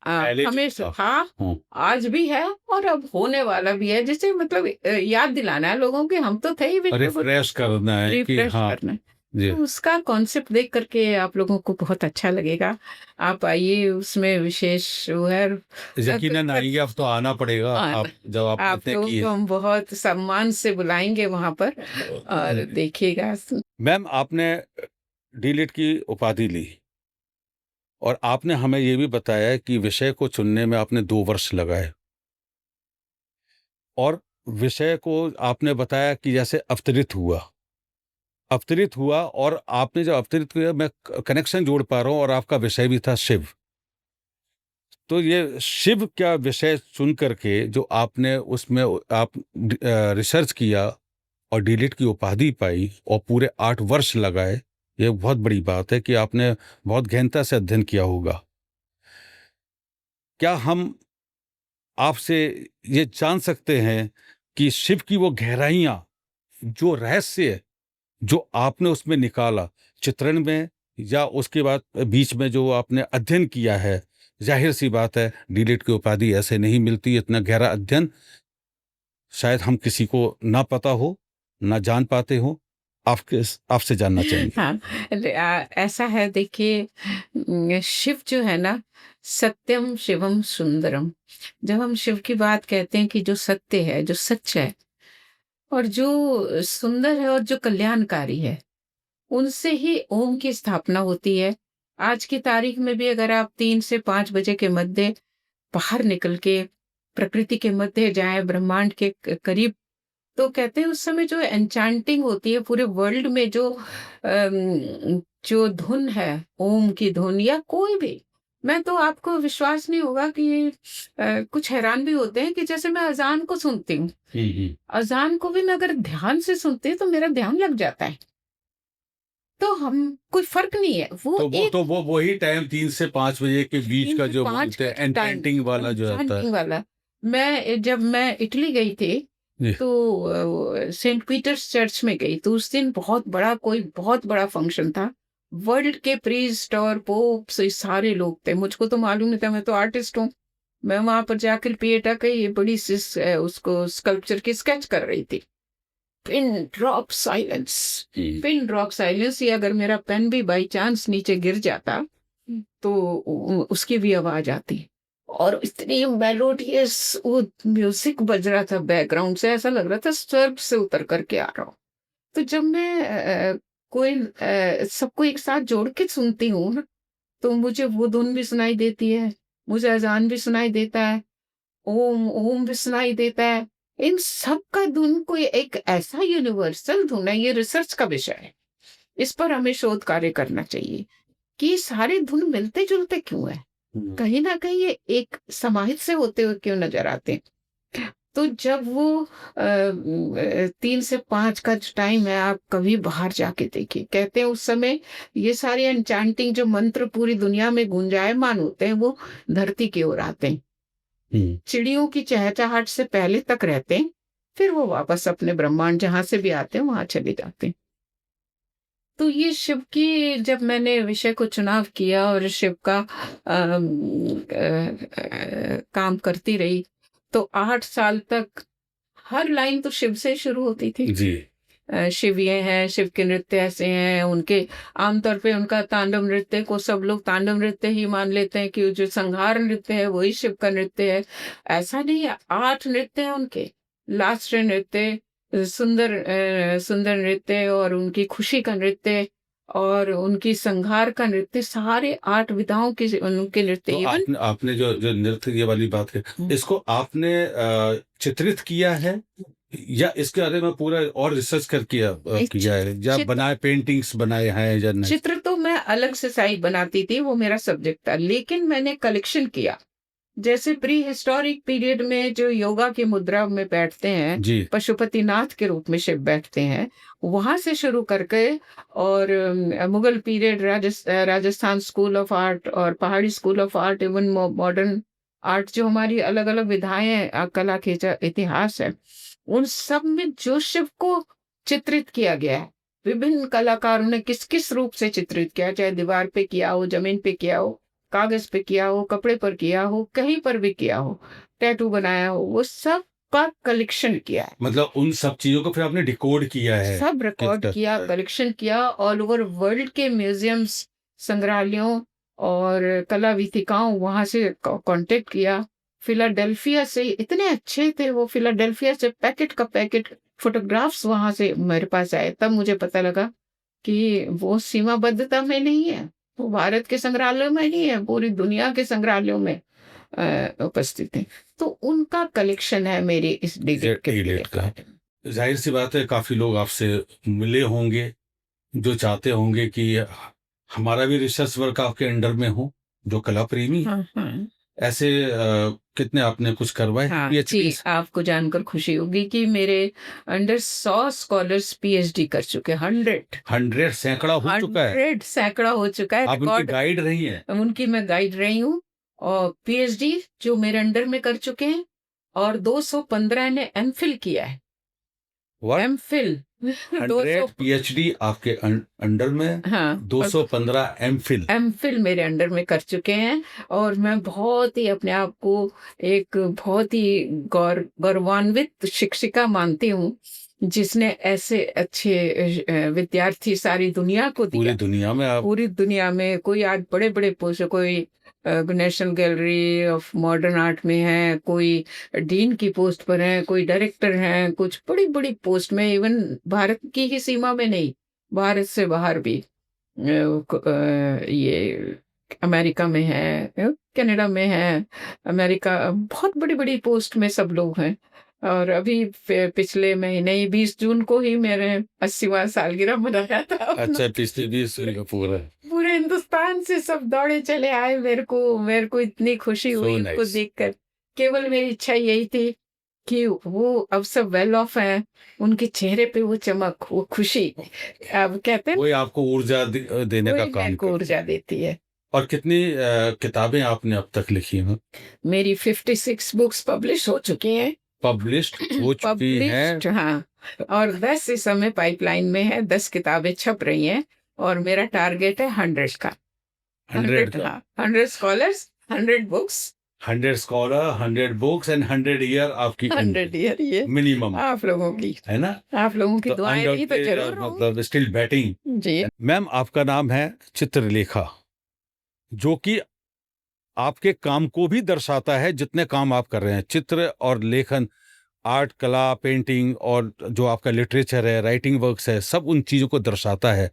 पहले जो हमेशा था। था, आज भी है और अब होने वाला भी है। जैसे मतलब याद दिलाना है लोगों के हम तो थे ही विश्व गुरु, रिफ्रेश करना है कि रिफ्रेश हाँ करना है। जी। तो उसका कॉन्सेप्ट देख करके आप लोगों को बहुत अच्छा लगेगा। आप आइए, उसमें विशेष वो है। यकीनन आएंगे, अब तो आना पड़ेगा। आप जब आप आप कहते हैं लोगों कि को हम बहुत सम्मान से बुलाएंगे वहां पर और देखिएगा। मैम, आपने डीलिट की उपाधि ली और आपने हमें ये भी बताया कि विषय को चुनने में आपने 2 वर्ष लगाए, और विषय को आपने बताया कि जैसे अवतरित हुआ, और आपने जब अवतरित किया, मैं कनेक्शन जोड़ पा रहा हूँ, और आपका विषय भी था शिव। तो ये शिव क्या विषय चुन करके जो आपने उसमें आप रिसर्च किया और डीलिट की उपाधि पाई और पूरे 8 वर्ष लगाए, ये बहुत बड़ी बात है कि आपने बहुत गहनता से अध्ययन किया होगा। क्या हम आपसे ये जान सकते हैं कि शिव की वो गहराइयाँ, जो रहस्य जो आपने उसमें निकाला चित्रण में, या उसके बाद बीच में जो आपने अध्ययन किया है, जाहिर सी बात है डीलिट की उपाधि ऐसे नहीं मिलती। इतना गहरा अध्ययन शायद हम किसी को ना पता हो, ना जान पाते हो। आपसे जानना चाहेंगे। हाँ, ऐसा है, देखिए, शिव जो है ना, सत्यम शिवम सुंदरम। जब हम शिव की बात कहते हैं कि जो सत्य है, जो सच है और जो सुंदर है और जो कल्याणकारी है, उनसे ही ओम की स्थापना होती है। आज की तारीख में भी अगर आप 3 से 5 बजे के मध्य बाहर निकल के प्रकृति के मध्य जाएं, ब्रह्मांड के करीब, तो कहते हैं उस समय जो एन्चांटिंग होती है पूरे वर्ल्ड में, जो धुन है, ओम की धुन या कोई भी, मैं तो आपको विश्वास नहीं होगा कि कुछ हैरान भी होते हैं कि जैसे मैं अजान को सुनती हूँ, अजान को भी मैं अगर ध्यान से सुनती हूँ तो मेरा ध्यान लग जाता है। तो हम कोई फर्क नहीं है, वो एक तो वो वही टाइम 3 से 5 बजे के बीच 3 का से जो 5 बोलते हैं टाइम, एनचैंटिंग वाला जो रहता है। एन्चांटिंग वाला। जब मैं इटली गई थी जी। तो सेंट पीटर्स चर्च में गई, तो उस दिन बहुत बड़ा फंक्शन था। वर्ल्ड के प्रीस्ट और पोप्स सारे लोग थे। मुझको तो मालूम नहीं था, मैं तो आर्टिस्ट हूँ। मैं वहां पर जाकर पिएटा का ये बड़ी सी उसको स्कल्पचर की स्केच कर रही थी। Pin drop silence, pin drop silence. ये अगर मेरा पेन भी बाई चांस नीचे गिर जाता तो उसकी भी आवाज आती, और इतनी मेलोडियस वो म्यूजिक बज रहा था बैकग्राउंड से, ऐसा लग रहा था स्वर्ग से उतर करके आ रहा हूँ। तो जब मैं सबको एक साथ जोड़ के सुनती हूँ ना, तो मुझे वो धुन भी सुनाई देती है, मुझे अजान भी सुनाई देता है, ओम ओम भी सुनाई देता है। इन सब का धुन कोई एक ऐसा यूनिवर्सल धुन है, ये रिसर्च का विषय है। इस पर हमें शोध कार्य करना चाहिए कि ये सारे धुन मिलते जुलते क्यों है, कहीं ना कहीं ये एक समाहित से होते हुए क्यों नजर आते हैं। तो जब वो 3 से 5 का जो टाइम है, आप कभी बाहर जाके देखिए, कहते हैं उस समय ये सारे एन्चांटिंग जो मंत्र पूरी दुनिया में गुंजायमान होते हैं, वो धरती की ओर आते हैं, चिड़ियों की चहचहाहट से पहले तक रहते हैं, फिर वो वापस अपने ब्रह्मांड जहां से भी आते हैं वहां चले जाते हैं। तो ये शिव की जब मैंने विषय को चुनाव किया और शिव का काम करती रही, तो 8 साल तक हर लाइन तो शिव से शुरू होती थी। जी। शिव ये हैं, शिव के नृत्य ऐसे हैं, उनके आमतौर पे उनका तांडव नृत्य को सब लोग तांडव नृत्य ही मान लेते हैं कि जो संहार नृत्य है वही शिव का नृत्य है। ऐसा नहीं है, 8 नृत्य हैं उनके, लास्य नृत्य, सुंदर नृत्य और उनकी खुशी का नृत्य और उनकी संहार का नृत्य, सारे 8 विधाओं के उनके नृत्य। तो आपने जो जो नृत्य ये वाली बात है, इसको आपने चित्रित किया है या इसके बारे में पूरा और रिसर्च कर किया है, या बनाए पेंटिंग्स बनाए हैं या नहीं? चित्र तो मैं अलग से साइड बनाती थी, वो मेरा सब्जेक्ट था, लेकिन मैंने कलेक्शन किया। जैसे प्री हिस्टोरिक पीरियड में जो योगा की मुद्रा में बैठते हैं, पशुपतिनाथ के रूप में शिव बैठते हैं, वहां से शुरू करके और Mughal period, Rajasthan school of art और पहाड़ी school of art, even modern art, जो हमारी अलग अलग विधाएं, कला के इतिहास है, उन सब में जो शिव को चित्रित किया गया है, विभिन्न कलाकारों ने किस किस रूप से चित्रित किया, चाहे दीवार पे किया हो, जमीन पे किया हो, कागज पे किया हो, कपड़े पर किया हो, कहीं पर भी किया हो, टैटू बनाया हो, वो सब का कलेक्शन किया है। मतलब उन सब चीजों को फिर आपने डिकोड किया है? सब रिकॉर्ड किया, कलेक्शन किया, ऑल ओवर वर्ल्ड के म्यूजियम्स, संग्रहालयों और कला वीथिकाओं वहां से कांटेक्ट किया। फिलाडेल्फिया से इतने अच्छे थे वो, फिलाडेल्फिया से पैकेट का पैकेट फोटोग्राफ्स वहां से मेरे पास आए, तब मुझे पता लगा कि वो सीमाबद्धता में नहीं है, वो भारत के संग्रहालयों में नहीं है, पूरी दुनिया के संग्रहालयों में उपस्थित है। तो उनका कलेक्शन है मेरी इस डिलेट का। जाहिर सी बात है, काफी लोग आपसे मिले होंगे जो चाहते होंगे कि हमारा भी रिसर्च वर्क आपके अंडर में हो, जो कला प्रेमी है। ऐसे कितने आपने कुछ करवाए? जी, आपको जानकर खुशी होगी कि मेरे अंडर 100 स्कॉलर्स पीएचडी कर चुके हैं। 100 सैकड़ा हो चुका है। 100 सैकड़ा हो चुका है। आप उनकी गाइड रही हैं? उनकी मैं गाइड रही हूँ, और पीएचडी जो मेरे अंडर में कर चुके हैं, और 215 ने एमफिल किया है। एमफिल 100 पीएचडी आपके अंडर में, 215 एमफिल मेरे अंडर में कर चुके हैं। और मैं बहुत ही अपने आप को एक बहुत ही गौरवान्वित शिक्षिका मानती हूँ, जिसने ऐसे अच्छे विद्यार्थी सारी दुनिया को दिया। पूरी दुनिया में कोई आज बड़े बड़े पोस्ट, कोई national gallery of modern art में है, कोई डीन की पोस्ट पर है, कोई डायरेक्टर हैं, कुछ बड़ी बड़ी पोस्ट में, इवन भारत की ही सीमा में नहीं, भारत से बाहर भी, ये अमेरिका में है, कनाडा में है, अमेरिका, बहुत बड़ी बड़ी पोस्ट में सब लोग हैं। और अभी पिछले महीने ही 20 जून को ही मेरे 80वां सालगिरह मनाया था। अच्छा, पिछले 20 पूरे हिंदुस्तान से सब दौड़े चले आए। मेरे को इतनी खुशी हुई उनको देखकर। केवल मेरी इच्छा यही थी कि वो अब सब वेल ऑफ हैं, उनके चेहरे पे वो चमक, वो खुशी, अब कहते हैं वही आपको ऊर्जा देने का काम को ऊर्जा देती है। और कितनी किताबें आपने अब तक लिखी हैं? मेरी 56 बुक्स पब्लिश हो चुकी हैं। पब्लिश्ड हो चुकी हैं, हाँ, और 10 इस समय पाइपलाइन में है, 10 किताबें छप रही हैं, और मेरा टारगेट है 100 का। 100 scholars, 100 books, 100 scholar, 100 books and 100 year आपकी 100 ईयर ये मिनिमम आप लोगों की है ना? आप लोगों की दुआएं भी तो जरूर, मतलब स्टिल बैटिंग। जी मैम, आपका नाम है चित्रलेखा, जो कि आपके काम को भी दर्शाता है, जितने काम आप कर रहे हैं, चित्र और लेखन, आर्ट, कला, पेंटिंग, और जो आपका लिटरेचर है, राइटिंग वर्क्स है, सब उन चीज़ों को दर्शाता है।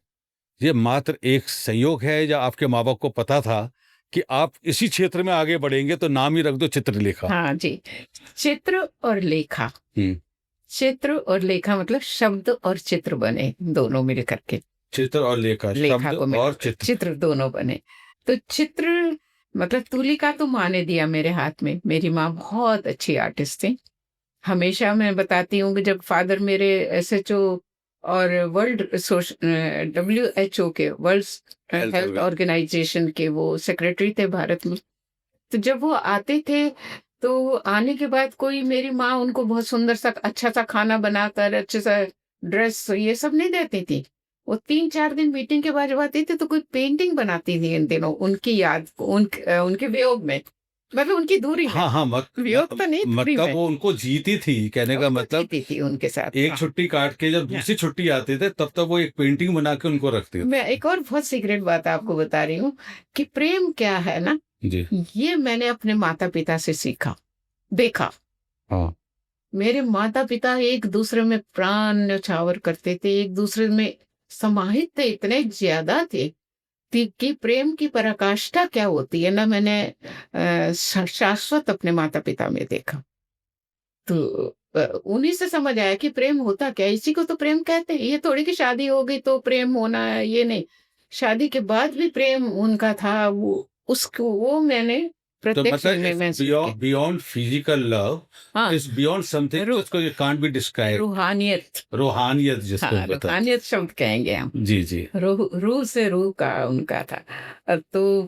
ये मात्र एक संयोग है, या आपके माँ बाप को पता था कि आप इसी क्षेत्र में आगे बढ़ेंगे तो नाम ही रख दो चित्रलेखा? हाँ जी, चित्र और लेखा। चित्र और लेखा मतलब शब्द और चित्र बने, दोनों मिल करके चित्र और लेखा, शब्द और चित्र दोनों बने। तो चित्र मतलब तुलिका तो माँ ने दिया मेरे हाथ में। मेरी माँ बहुत अच्छी आर्टिस्ट थी। हमेशा मैं बताती हूँ कि जब फादर मेरे SHO और वर्ल्ड WHO के, वर्ल्ड हेल्थ ऑर्गेनाइजेशन के वो सेक्रेटरी थे भारत में, तो जब वो आते थे तो आने के बाद कोई, मेरी माँ उनको बहुत सुंदर सा अच्छा सा खाना बनाकर, अच्छे सा ड्रेस, ये सब नहीं देती थी। वो 3-4 दिन मीटिंग के बाद जब आती थी तो कोई पेंटिंग बनाती थी इन दिनों उनकी याद, उनके वियोग में, मतलब उनकी दूरी में। हाँ, वियोग तो नहीं, मतलब वो उनको जीती थी, कहने का मतलब जीती थी उनके साथ। एक छुट्टी काट के जब दूसरी छुट्टी आते थे तब तक वो एक पेंटिंग बना के उनको रखते थे। मैं एक और बहुत सीक्रेट बात आपको बता रही हूँ कि प्रेम क्या है ना जी, ये मैंने अपने माता पिता से सीखा, देखा। हाँ, मेरे माता-पिता एक दूसरे में प्राण न्यौछावर करते थे, एक दूसरे में समाहित थे, इतने ज़्यादा थे कि प्रेम की पराकाष्ठा क्या होती है ना, मैंने शाश्वत अपने माता-पिता में देखा। तो उन्हीं से समझ आया कि प्रेम होता क्या है, इसी को तो प्रेम कहते हैं। ये थोड़ी कि शादी हो गई तो प्रेम होना है, ये नहीं। शादी के बाद भी प्रेम उनका था, वो मैंने तो प्रत्यक्ष मतलब में इट्स महसूस किया। बियॉन्ड फिजिकल लव, हाँ, इट्स बियॉन्ड समथिंग रू जिसको यू कांट बी डिस्क्राइब। रूहानियत। रूहानियत जिसको हाँ, बता। रूहानियत शब्द कहेंगे हम। जी जी। रूह रूह से रूह का उनका था। तो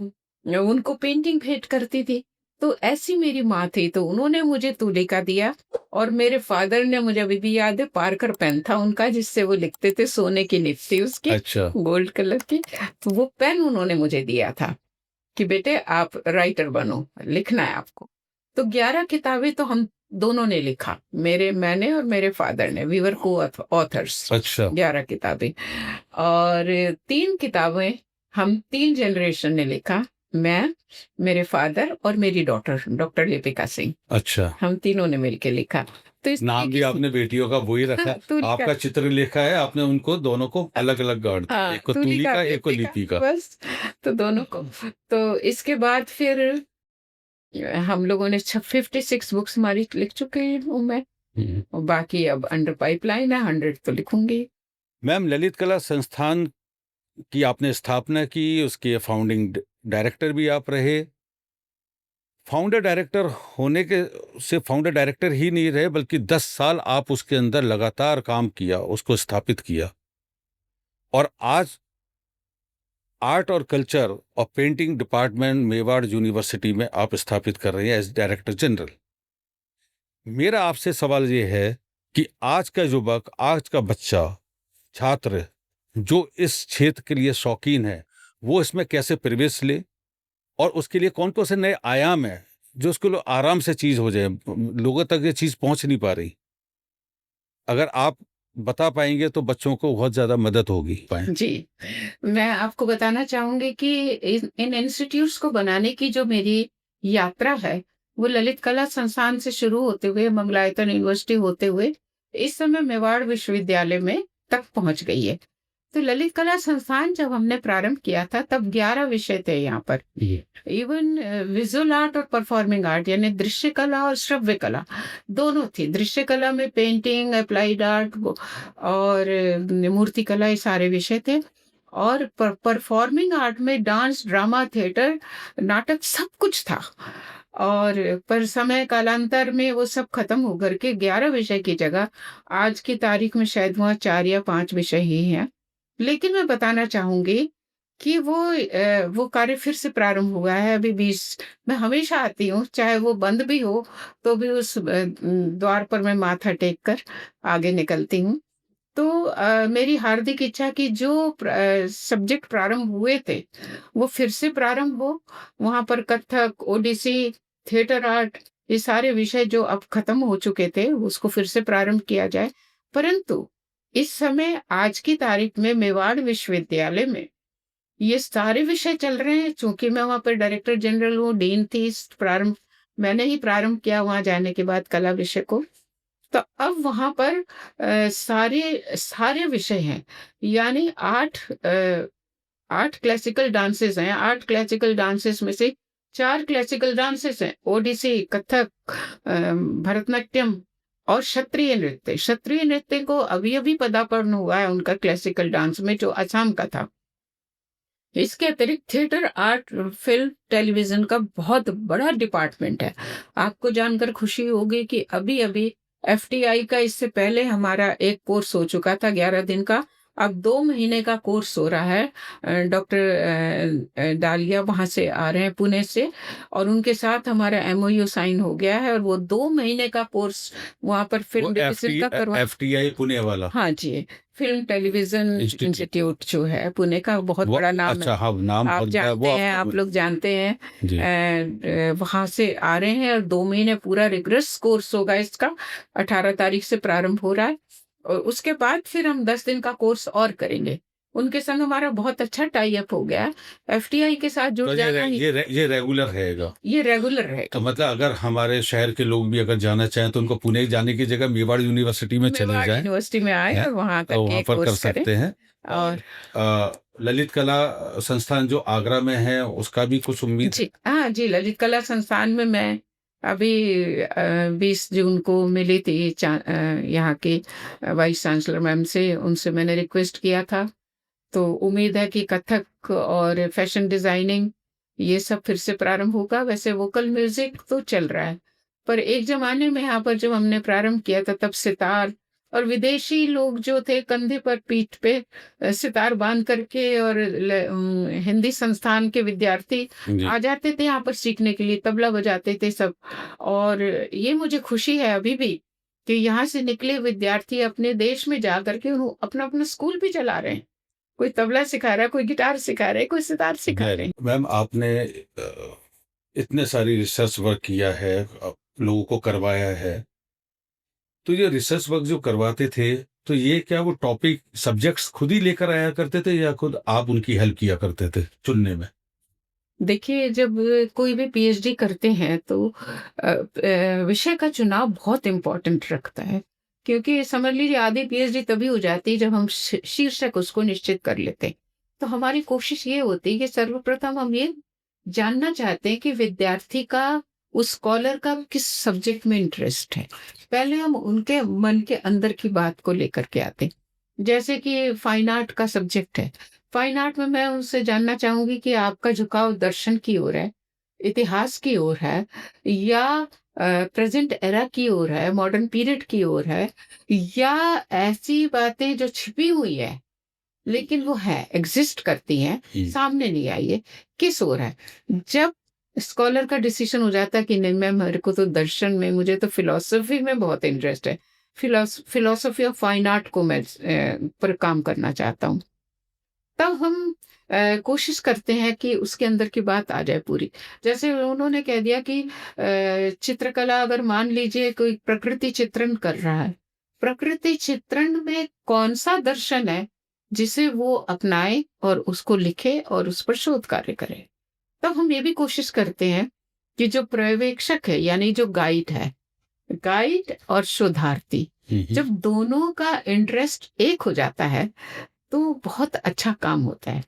उनको पेंटिंग भेंट करती थी। तो ऐसी मेरी माँ थी, तो उन्होंने मुझे तुलिका दिया और मेरे फ़ादर ने, मुझे अभी भी याद है, पार्कर पेन था उनका जिससे वो लिखते थे, सोने की निब थी उसकी, अच्छा। गोल्ड कलर की। तो वो पेन उन्होंने मुझे दिया था कि बेटे आप राइटर बनो, लिखना है आपको। तो 11 किताबें तो हम दोनों ने लिखा, मैंने और मेरे फ़ादर ने, वी वर को-ऑथर्स। अच्छा। 11 किताबें। और 3 किताबें हम 3 जनरेशन ने लिखा, मैं, मेरे फ़ादर और मेरी डॉक्टर दीपिका सिंह। अच्छा। हम तीनों ने मिलके लिखा। तो इस नाम भी तरीके से आपने बेटियों का वही रखा है। तुलिका। आपका चित्र लिखा है, आपने उनको दोनों को अलग अलग गाड़ दिया, हाँ, एक को तुलिका, तुलिका, एक को दीपिका, लिपिका। बस। तो दोनों को। तो इसके बाद फिर हम लोगों ने 56 बुक्स हमारी लिख चुके हूँ मैं, और बाकी अब अंडर पाइपलाइन है, 100 तो लिखूंगी। मैम, ललित कला संस्थान की आपने स्थापना की, उसके फाउंडिंग डायरेक्टर भी आप रहे। फाउंडर डायरेक्टर होने के से फाउंडर डायरेक्टर ही नहीं रहे, बल्कि 10 साल आप उसके अंदर लगातार काम किया, उसको स्थापित किया। और आज आर्ट और कल्चर और पेंटिंग डिपार्टमेंट मेवाड़ यूनिवर्सिटी में आप स्थापित कर रहे हैं एज डायरेक्टर जनरल। मेरा आपसे सवाल ये है कि आज का युवक, आज का बच्चा, छात्र जो इस क्षेत्र के लिए शौकीन है, वो इसमें कैसे प्रवेश ले, और उसके लिए कौन कौन से नए आयाम है जो उसके लिए आराम से चीज हो जाए, लोगों तक ये चीज पहुंच नहीं पा रही। अगर आप बता पाएंगे तो बच्चों को बहुत ज्यादा मदद होगी पाए। जी, मैं आपको बताना चाहूँगी कि इन इंस्टीट्यूट्स को बनाने की जो मेरी यात्रा है, वो ललित कला संस्थान से शुरू होते हुए, मंगलायतन यूनिवर्सिटी होते हुए, इस समय मेवाड़ विश्वविद्यालय में तक पहुँच गई है। तो ललित कला संस्थान जब हमने प्रारंभ किया था, तब 11 विषय थे यहाँ पर। इवन विजुअल आर्ट और परफॉर्मिंग आर्ट, यानी दृश्य कला और श्रव्य कला दोनों थी। दृश्य कला में पेंटिंग, एप्लाइड आर्ट और मूर्ति कला, ये सारे विषय थे। और परफॉर्मिंग आर्ट में डांस, ड्रामा, थिएटर, नाटक, सब कुछ था। और पर समय कालांतर में वो सब खत्म हो करके 11 विषय की जगह आज की तारीख में शायद वहाँ 4 या 5 विषय ही हैं। लेकिन मैं बताना चाहूँगी कि वो कार्य फिर से प्रारंभ हुआ है अभी 20। मैं हमेशा आती हूँ, चाहे वो बंद भी हो, तो भी उस द्वार पर मैं माथा टेक कर आगे निकलती हूँ। तो मेरी हार्दिक इच्छा कि जो सब्जेक्ट प्रारंभ हुए थे, वो फिर से प्रारंभ हो। वहाँ पर कथक, ओडिसी, थिएटर आर्ट, ये सारे विषय जो अब खत्म हो चुके थे, उसको फिर से प्रारंभ किया जाए। परंतु इस समय आज की तारीख में मेवाड़ विश्वविद्यालय में ये सारे विषय चल रहे हैं। चूँकि मैं वहाँ पर डायरेक्टर जनरल हूँ, डीन थी, मैंने ही प्रारंभ किया वहाँ जाने के बाद कला विषय को। तो अब वहाँ पर सारे सारे विषय हैं, यानी 8 क्लासिकल डांसेस हैं। 8 क्लासिकल डांसेस में से 4 क्लासिकल डांसेस हैं, ओडिसी, कथक, भरतनाट्यम और क्षत्रिय नृत्य। क्षत्रिय नृत्य को अभी-अभी पदार्पण हुआ है उनका क्लासिकल डांस में, जो असम का था। इसके अतिरिक्त थिएटर आर्ट, फिल्म, टेलीविज़न का बहुत बड़ा डिपार्टमेंट है। आपको जानकर खुशी होगी कि अभी-अभी एफटीआई का, इससे पहले हमारा एक कोर्स हो चुका था 11 दिन का, अब 2 महीने का कोर्स हो रहा है। डॉक्टर डालिया वहाँ से आ रहे हैं, पुणे से, और उनके साथ हमारा एमओयू साइन हो गया है, और वो 2 महीने का कोर्स वहाँ पर फिल्म डिवीज़न का करवा। एफटीआई पुणे वाला? हाँ जी, फिल्म टेलीविज़न इंस्टीट्यूट जो है पुणे का, बहुत बड़ा नाम अच्छा, है। हाँ, नाम आप जानते हैं, आप लोग जानते हैं। जी। वहाँ से आ रहे हैं, और 2 महीने पूरा रिगरस कोर्स होगा इसका। 18 तारीख से प्रारंभ हो रहा है, और उसके बाद फिर हम 10 दिन का कोर्स और करेंगे। उनके संग हमारा बहुत अच्छा टाई अप हो गया। एफटीआई के साथ जुड़ तो जाना ही ये रेगुलर रहेगा। ये रेगुलर तो रहेगा। मतलब अगर हमारे शहर के लोग भी अगर जाना चाहें तो उनको पुणे जाने की जगह मेवाड़ यूनिवर्सिटी में चले मेवाड़ जाएं, यूनिवर्सिटी में आए हैं, और वहाँ तो वहाँ करके पर कर कोर्स करें। सकते हैं। और ललित कला संस्थान जो आगरा में है उसका भी कुछ उम्मीद है? जी हाँ जी, ललित कला संस्थान में मैं अभी 20 जून को मिली थी यहाँ के वाइस चांसलर मैम से, उनसे मैंने रिक्वेस्ट किया था। तो उम्मीद है कि कथक और फैशन डिजाइनिंग ये सब फिर से प्रारंभ होगा। वैसे वोकल म्यूजिक तो चल रहा है, पर एक जमाने में यहाँ पर जब हमने प्रारंभ किया था तब सितार और विदेशी लोग जो थे कंधे पर पीठ पे सितार बांध करके, और हिंदी संस्थान के विद्यार्थी जी। आ जाते थे यहाँ पर सीखने के लिए, तबला बजाते थे सब। और ये मुझे खुशी है अभी भी कि यहाँ से निकले विद्यार्थी अपने देश में जा करके अपना अपना स्कूल भी चला रहे हैं। कोई तबला सिखा रहा है, कोई गिटार सिखा रहा है, कोई सितार सिखा रहे हैं। मैम आपने इतने सारी रिसर्च वर्क किया है, लोगों को करवाया है, तो ये रिसर्च वर्क जो करवाते थे तो ये क्या वो टॉपिक सब्जेक्ट्स खुद ही लेकर आया करते थे या खुद आप उनकी हेल्प किया करते थे चुनने में? देखिए, जब कोई भी पीएचडी करते हैं तो विषय का चुनाव बहुत इम्पोर्टेंट रखता है, क्योंकि समझ लीजिए आधी पीएचडी तभी हो जाती है जब हम शीर्षक उसको निश्चित कर लेते हैं। तो हमारी कोशिश ये होती है कि सर्वप्रथम हम ये जानना चाहते हैं कि विद्यार्थी का, उस स्कॉलर का किस सब्जेक्ट में इंटरेस्ट है। पहले हम उनके मन के अंदर की बात को लेकर के आते हैं। जैसे कि फाइन आर्ट का सब्जेक्ट है, फाइन आर्ट में मैं उनसे जानना चाहूंगी कि आपका झुकाव दर्शन की ओर है, इतिहास की ओर है, या प्रेजेंट एरा की ओर है, मॉडर्न पीरियड की ओर है, या ऐसी बातें जो छिपी हुई है लेकिन वो है, एग्जिस्ट करती हैं, सामने नहीं आई है, किस ओर है। जब स्कॉलर का डिसीजन हो जाता है कि नहीं, मैं, मेरे को तो दर्शन में, मुझे तो फिलॉसफी में बहुत इंटरेस्ट है, फिलॉसफी ऑफ फाइन आर्ट को मैं पर काम करना चाहता हूँ, तब हम कोशिश करते हैं कि उसके अंदर की बात आ जाए पूरी। जैसे उन्होंने कह दिया कि चित्रकला, अगर मान लीजिए कोई प्रकृति चित्रण कर रहा है, प्रकृति चित्रण में कौन सा दर्शन है जिसे वो अपनाए और उसको लिखे और उस पर शोध कार्य करे। तब हम ये भी कोशिश करते हैं कि जो पर्यवेक्षक है, यानी जो गाइड है, गाइड और शोधार्थी, जब दोनों का इंटरेस्ट एक हो जाता है तो बहुत अच्छा काम होता है।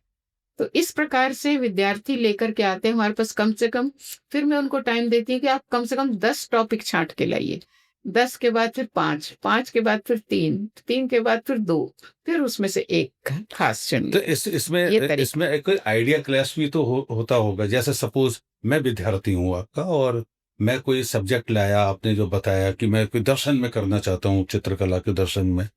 तो इस प्रकार से विद्यार्थी लेकर के आते हैं हमारे पास कम से कम। फिर मैं उनको टाइम देती हूँ कि आप कम से कम 10 टॉपिक छांट के लाइए। 10 के बाद फिर 5, 5 के बाद फिर 3, 3 के बाद फिर 2, फिर उसमें से एक खास तो चुनिए। इसमें एक कोई आइडिया क्लास भी तो होता होगा। जैसे सपोज मैं विद्यार्थी हूँ आपका और मैं कोई सब्जेक्ट लाया, आपने जो बताया कि मैं कोई दर्शन में करना चाहता हूँ, चित्रकला के दर्शन में,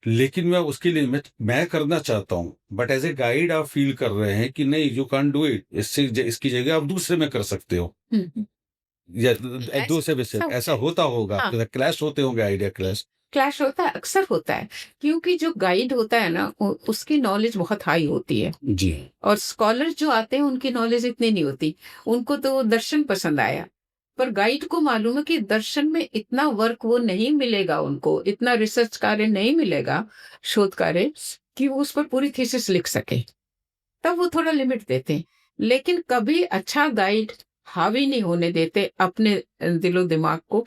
लेकिन मैं उसके लिए मैं करना चाहता हूँ, बट एज ए गाइड आप फील कर रहे हैं कि नहीं, यू कैन डू इट, इससे इसकी जगह आप दूसरे में कर सकते हो, या दूसरे विषय ऐसा होता होगा। हाँ, क्लैश होते होंगे, आइडिया क्लैश। क्लैश होता है, अक्सर होता है, क्योंकि जो गाइड होता है ना उसकी नॉलेज बहुत हाई होती है जी। और स्कॉलर जो आते हैं उनकी नॉलेज इतनी नहीं होती। उनको तो दर्शन पसंद आया, पर गाइड को मालूम है कि दर्शन में इतना वर्क वो नहीं मिलेगा, उनको इतना रिसर्च कार्य नहीं मिलेगा, शोध कार्य, कि वो उस पर पूरी थीसिस लिख सके। तब वो थोड़ा लिमिट देते हैं, लेकिन कभी अच्छा गाइड हावी नहीं होने देते अपने दिलो दिमाग को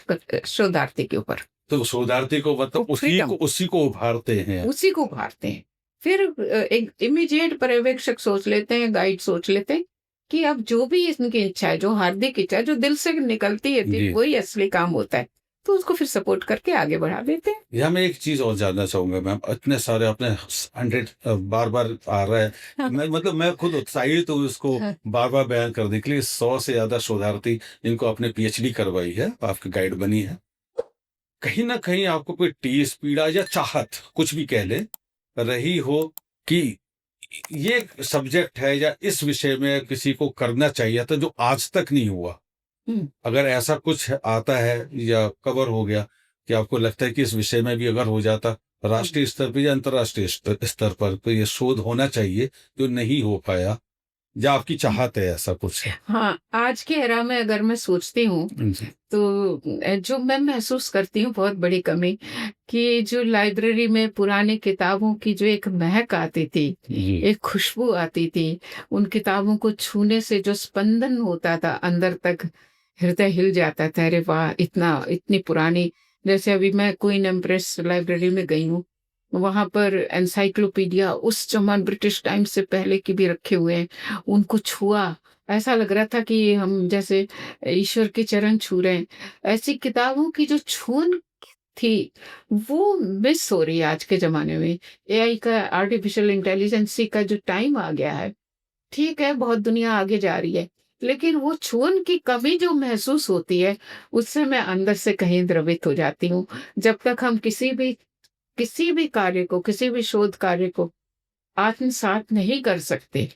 शोधार्थी के ऊपर। तो शोधार्थी को मतलब उसी को उभारते हैं, उसी को उभारते हैं। फिर एक इमीडिएट पर्यवेक्षक सोच लेते हैं, गाइड सोच लेते हैं कि अब जो भी इनकी इच्छा है, जो हार्दिक इच्छा है, जो दिल से निकलती है, फिर वही असली काम होता है, तो उसको फिर सपोर्ट करके आगे बढ़ा देते हैं। यहाँ मैं एक चीज और जानना चाहूंगा मैम, इतने सारे आपने 100 बार बार आ रहा है, हाँ। मैं खुद उत्साहित हूँ इसको बार बार बयान करने के लिए। 100 से ज्यादा शोधार्थी जिनको आपने पीएचडी करवाई है, आपकी गाइड बनी है, कहीं ना कहीं आपको कोई टीस, पीड़ा या चाहत, कुछ भी कह ले, रही हो कि ये सब्जेक्ट है या इस विषय में किसी को करना चाहिए था जो आज तक नहीं हुआ। अगर ऐसा कुछ आता है या कवर हो गया कि आपको लगता है कि इस विषय में भी अगर हो जाता राष्ट्रीय स्तर पर या अंतर्राष्ट्रीय स्तर पर, तो ये शोध होना चाहिए जो नहीं हो पाया, या आपकी चाहत है ऐसा कुछ? हाँ, आज के एरा में अगर मैं सोचती हूँ जी। तो जो मैं महसूस करती हूँ बहुत बड़ी कमी, कि जो लाइब्रेरी में पुरानी किताबों की जो एक महक आती थी, जी। एक खुशबू आती थी, उन किताबों को छूने से जो स्पंदन होता था अंदर तक, हृदय हिल जाता था, अरे वाह! इतनी पुरानी। जैसे अभी मैं क्वीन एम्प्रेस लाइब्रेरी में गई हूँ, वहाँ पर एनसाइक्लोपीडिया उस ज़माने ब्रिटिश टाइम से पहले के भी रखे हुए हैं, उनको छुआ, ऐसा लग रहा था कि हम जैसे ईश्वर के चरण छू रहे हैं। ऐसी किताबों की जो छून थी, वो मिस हो रही है आज के ज़माने में। एआई का, आर्टिफ़िशियल इंटेलिजेंसी का जो टाइम आ गया है, ठीक है, बहुत दुनिया आगे जा रही है, लेकिन वो छून की कमी जो महसूस होती है, उससे मैं अंदर से कहीं द्रवित हो जाती हूँ। जब तक हम किसी भी कार्य को, किसी भी शोध कार्य को आत्मसात नहीं कर सकते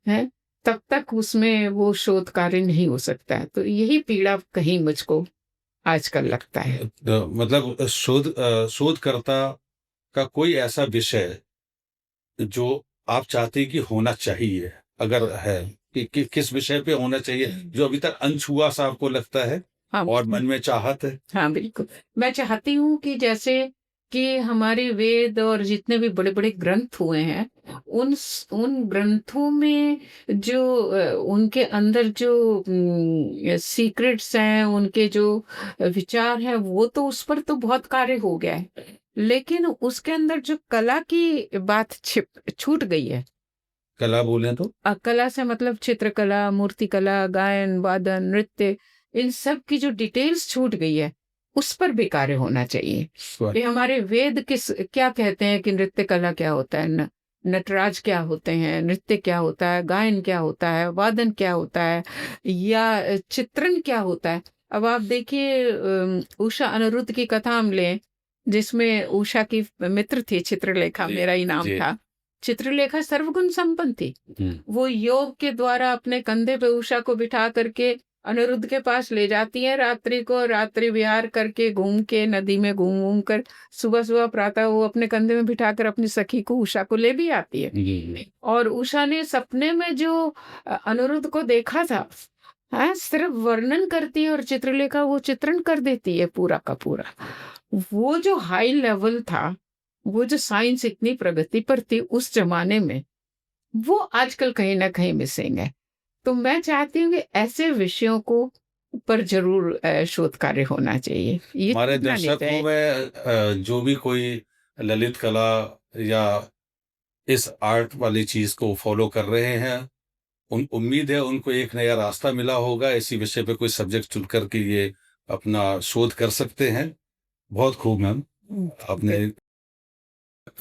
हैं, तब तक उसमें वो शोध कार्य नहीं हो सकता है। तो यही पीड़ा कहीं मुझको आजकल लगता है। मतलब शोधकर्ता का कोई ऐसा विषय जो आप चाहते हैं कि होना चाहिए, अगर है कि किस विषय पे होना चाहिए, जो अभी तक अनछुआ सा आपको लगता है हाँ, और मन में चाहत है? हाँ, बिल्कुल। मैं चाहती हूँ कि जैसे कि हमारे वेद और जितने भी बड़े-बड़े ग्रंथ हुए हैं, उन ग्रंथों में जो उनके अंदर जो सीक्रेट्स हैं, उनके जो विचार हैं, वो तो उस पर तो बहुत कार्य हो गया है। लेकिन उसके अंदर जो कला की बात छूट गई है। कला बोलें तो? कला से मतलब चित्रकला, मूर्तिकला, गायन, वादन, नृत्य, इन सब की जो डिटेल्स छूट गई है, उस पर भी कार्य होना चाहिए। स्वाभाविक। कि हमारे वेद क्या कहते हैं कि नृत्य कला क्या होता है, नटराज क्या होते हैं, नृत्य क्या होता है, गायन क्या होता है, वादन क्या होता है, या चित्रण क्या होता है। अब आप देखिए, उषा अनिरुद्ध की कथा हम लें, जिसमें उषा की मित्र थी चित्रलेखा, जी, मेरा ही नाम जी। था। चित्रलेखा सर्वगुण संपन्न थी। वो योग के द्वारा अपने कंधे पे उषा को बिठा करके अनिरुद्ध के पास ले जाती है, रात्रि को रात्रि विहार करके घूम के नदी में घूम घूम कर, सुबह सुबह प्रातः वो अपने कंधे में बिठाकर अपनी सखी को, उषा को ले भी आती है। और उषा ने सपने में जो अनिरुद्ध को देखा था, हाँ, सिर्फ वर्णन करती है और चित्रलेखा वो चित्रण कर देती है पूरा का पूरा। वो जो हाई लेवल था, वो जो साइंस इतनी प्रगति पर थी उस जमाने में, वो आजकल कहीं न कहीं मिसिंग है। तो मैं चाहती हूँ कि ऐसे विषयों को पर ज़रूर शोध कार्य होना चाहिए। ये हमारे छूटना नहीं दर्शकों चाहिए। में जो भी कोई ललित कला या इस आर्ट वाली चीज को फॉलो कर रहे हैं, उम्मीद है उनको एक नया रास्ता मिला होगा, इसी विषय पे कोई सब्जेक्ट चुन कर के ये अपना शोध कर सकते हैं। बहुत खूब मैम, आपने।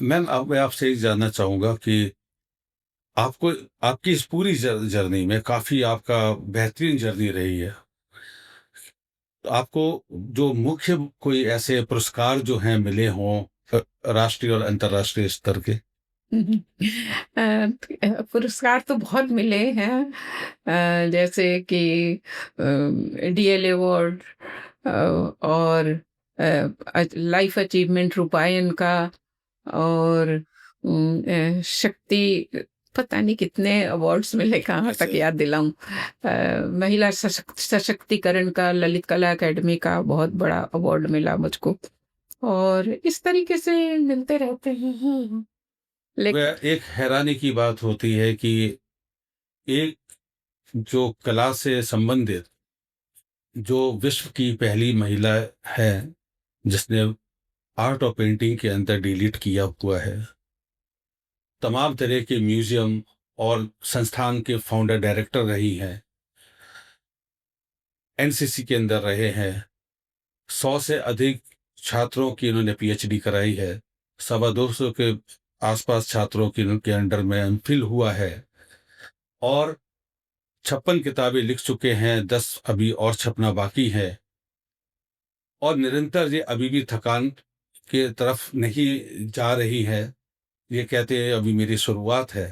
मैम, अब मैं आपसे ये जानना चाहूंगा कि आपको, आपकी इस पूरी जर्नी में काफी आपका बेहतरीन जर्नी रही है, तो आपको जो मुख्य कोई ऐसे पुरस्कार जो हैं मिले हों राष्ट्रीय और अंतर्राष्ट्रीय स्तर के? पुरस्कार तो बहुत मिले हैं, जैसे कि डीएल अवार्ड, और लाइफ अचीवमेंट रूपायन का, और शक्ति, पता नहीं कितने अवार्ड्स मिले, कहाँ तक याद दिलाऊं। महिला सशक्तिकरण का ललित कला एकेडमी का बहुत बड़ा अवार्ड मिला मुझको, और इस तरीके से मिलते रहते हैं। लेकिन वह एक हैरानी की बात होती है कि एक जो कला से संबंधित, जो विश्व की पहली महिला है जिसने आर्ट और पेंटिंग के अंदर डिलीट किया हुआ है, तमाम तरह के म्यूजियम और संस्थान के फाउंडर डायरेक्टर रही हैं, एनसीसी के अंदर रहे हैं, 100 से अधिक छात्रों की इन्होंने पीएचडी कराई है, 225 के आसपास छात्रों की उनके अंडर में एमफिल हुआ है, और 56 किताबें लिख चुके हैं, 10 अभी और छपना बाकी है, और निरंतर ये अभी भी थकान के तरफ नहीं जा रही है। ये कहते हैं अभी मेरी शुरुआत है।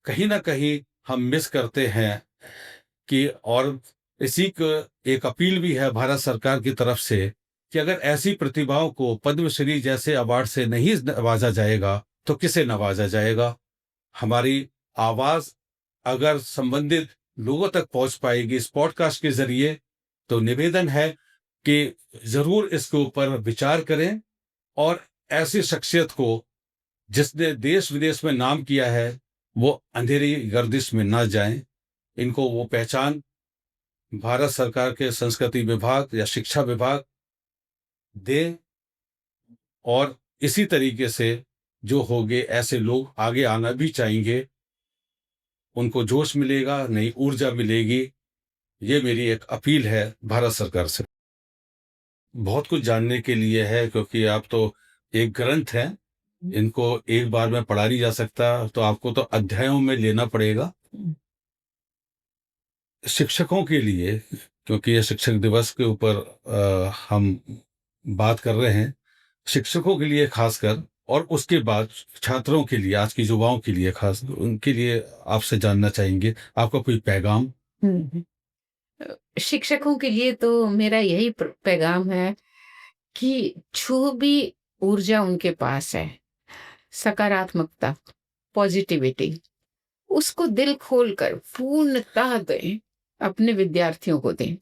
कहीं ना कहीं हम मिस करते हैं कि, और इसी को एक अपील भी है भारत सरकार की तरफ से, कि अगर ऐसी प्रतिभाओं को पद्मश्री जैसे अवार्ड से नहीं नवाजा जाएगा तो किसे नवाजा जाएगा? हमारी आवाज अगर संबंधित लोगों तक पहुंच पाएगी इस पॉडकास्ट के जरिए, तो निवेदन है कि जरूर इसके ऊपर विचार करें और ऐसी शख्सियत को जिसने देश विदेश में नाम किया है वो अंधेरी गर्दिश में ना जाएं। इनको वो पहचान भारत सरकार के संस्कृति विभाग या शिक्षा विभाग दे, और इसी तरीके से जो होंगे ऐसे लोग आगे आना भी चाहेंगे, उनको जोश मिलेगा, नई ऊर्जा मिलेगी। ये मेरी एक अपील है भारत सरकार से। बहुत कुछ जानने के लिए है, क्योंकि आप तो एक ग्रंथ हैं, इनको एक बार में पढ़ा नहीं जा सकता, तो आपको तो अध्यायों में लेना पड़ेगा। शिक्षकों के लिए, क्योंकि ये शिक्षक दिवस के ऊपर हम बात कर रहे हैं, शिक्षकों के लिए खासकर, और उसके बाद छात्रों के लिए, आज की युवाओं के लिए खास, उनके लिए आपसे जानना चाहेंगे आपका कोई पैगाम। शिक्षकों के लिए तो मेरा यही पैगाम है कि जो भी ऊर्जा उनके पास है, सकारात्मकता, पॉजिटिविटी, उसको दिल खोलकर पूर्णतः दें, अपने विद्यार्थियों को दें।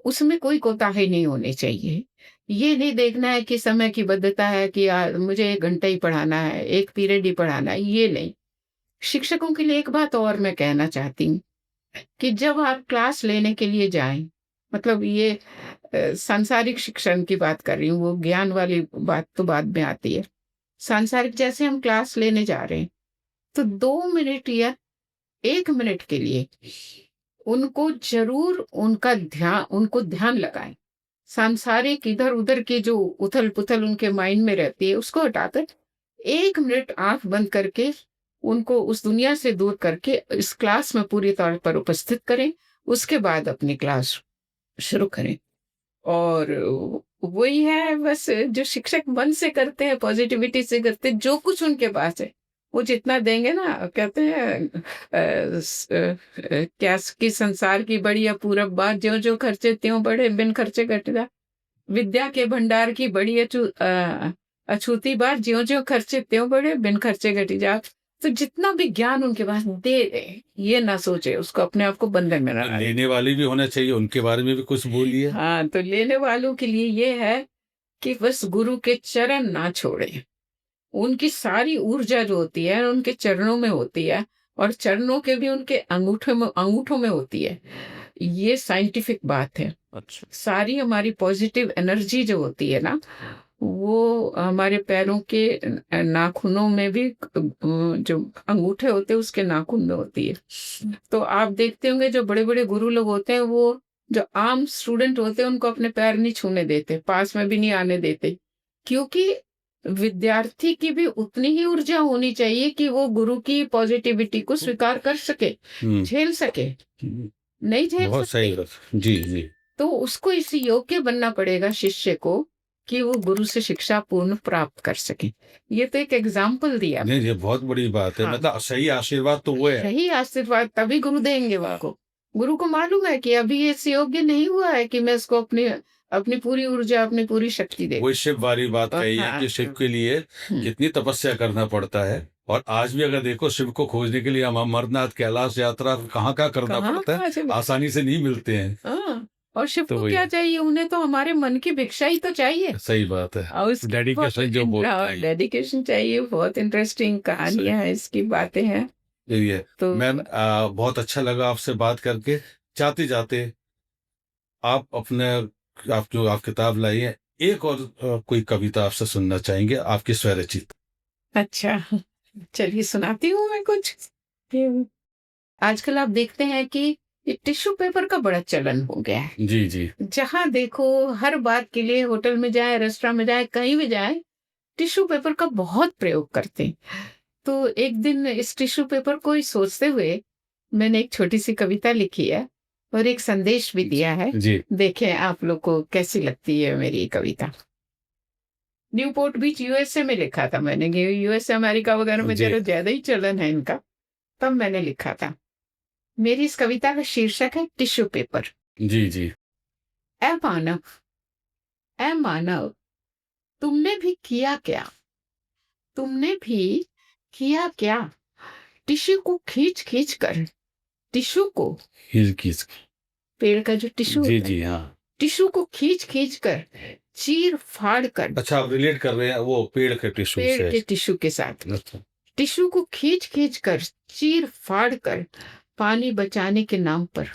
उसमें कोई कोताही नहीं होनी चाहिए। ये नहीं देखना है कि समय की बद्धता है कि मुझे 1 घंटा ही पढ़ाना है, 1 पीरियड ही पढ़ाना है, ये नहीं। शिक्षकों के लिए एक बात और मैं कहना चाहती हूँ कि जब आप क्लास लेने के लिए जाएँ, मतलब ये सांसारिक शिक्षण की बात कर रही हूँ, वो ज्ञान वाली बात तो बाद में आती है। सांसारिक जैसे हम क्लास लेने जा रहे हैं, तो 2 मिनट या 1 मिनट के लिए उनको ज़रूर उनको ध्यान लगाएँ। सांसारिक इधर-उधर की जो उथल-पुथल उनके माइंड में रहती है, उसको हटाकर 1 मिनट आँख बंद करके उनको उस दुनिया से दूर करके इस क्लास में पूरी तौर पर उपस्थित करें, उसके बाद अपनी क्लास शुरू करें। और वही है बस, जो शिक्षक मन से करते हैं, पॉजिटिविटी से करते हैं, जो कुछ उनके पास है, वो जितना देंगे ना, कहते हैं क्या कि संसार की बड़ी अपूरब बात, ज्यों-ज्यों खर्चे त्यों बढ़े, बिन खर्चे घट जा। विद्या के भंडार की बड़ी अछूती बात, ज्यों-ज्यों खर्चे त्यों बढ़े, बिन खर्चे घटी जा। तो जितना भी ज्ञान उनके पास दे दें, ये ना सोचे उसको अपने आप को बंधन में ना डालें। लेने वाले भी होना चाहिए, उनके बारे में भी कुछ बोलिए। हाँ, तो लेने वालों के लिए ये है कि बस गुरु के चरण ना छोड़ें। उनकी सारी ऊर्जा जो होती है उनके चरणों में होती है, और चरणों के भी उनके अंगूठों में होती है। ये साइंटिफिक बात है। अच्छा। सारी हमारी पॉजिटिव एनर्जी जो होती है ना, वो हमारे पैरों के नाखूनों में भी, जो अंगूठे होते हैं उसके नाखून में होती है। तो आप देखते होंगे जो बड़े-बड़े गुरु लोग होते हैं, वो जो आम स्टूडेंट होते हैं उनको अपने पैर नहीं छूने देते, पास में भी नहीं आने देते। क्योंकि विद्यार्थी की भी उतनी ही ऊर्जा होनी चाहिए कि वो गुरु की पॉजिटिविटी को स्वीकार कर सके, झेल सके। नहीं झेल बहुत सही सकते, बात। जी जी। तो उसको इस योग्य बनना पड़ेगा शिष्य को कि वो गुरु से शिक्षा पूर्ण प्राप्त कर सके। ये तो एक एग्जाम्पल दिया। नहीं, ये बहुत बड़ी बात है। हाँ। मतलब सही आशीर्वाद तो वो है। सही आशीर्वाद तभी गुरु देंगे उनको। गुरु को मालूम है कि अभी ये इस योग्य नहीं हुआ है कि मैं इसको अपनी पूरी ऊर्जा, अपनी पूरी शक्ति दे। वही शिव वाली बात कही है कि शिव के लिए कितनी तपस्या करना पड़ता है। और आज भी अगर देखो, शिव को खोजने के लिए हम अमरनाथ, कैलाश यात्रा कहाँ करना पड़ता है, आसानी से नहीं मिलते हैं। हाँ, और शिव तो को क्या चाहिए, उन्हें तो हमारे मन की भिक्षा ही तो चाहिए। सही बात है। और उसकी डेडिकेशन जो बोलते हैं। डेडिकेशन चाहिए। बहुत इंटरेस्टिंग कहानियां हैं, इसकी बातें हैं। ये तो मैम, बहुत अच्छा लगा आपसे बात करके। जाते जाते आप जो आप किताब लाई है, एक और कोई कविता आपसे सुनना चाहेंगे, आपकी स्वरचित। अच्छा, चलिए सुनाती हूँ मैं कुछ। आजकल आप देखते हैं कि टिश्यू पेपर का बड़ा चलन हो गया है। जी जी। जहां देखो, हर बात के लिए होटल में जाए, रेस्टोरेंट में जाए, कहीं भी जाए, टिश्यू पेपर का बहुत प्रयोग करते हैं। तो एक दिन इस टिश्यू पेपर को ही सोचते हुए मैंने एक छोटी सी कविता लिखी है और एक संदेश भी दिया है। जी। देखें आप लोग को कैसी लगती है मेरी कविता। न्यूपोर्ट बीच यूएसए में लिखा था मैंने। यूएसए अमेरिका वगैरह में जरा ज्यादा ही चलन है इनका, तब मैंने लिखा था। मेरी इस कविता का शीर्षक है टिश्यू पेपर। जी जी। ऐ मानव, तुमने भी किया क्या? तुमने भी किया क्या टिश्यू को खींच कर, टिश्यू को खींच पेड़ का जो टिश्यू जी होता है, जी हाँ। टिश्यू को खींच कर, चीर फाड़ कर, अच्छा, आप रिलेट कर रहे हैं वो पेड़ के टिश्यू पेड़ से? के टिश्यू के साथ अच्छा। टिश्यू को खींच कर, चीर फाड़ कर, पानी बचाने के नाम पर,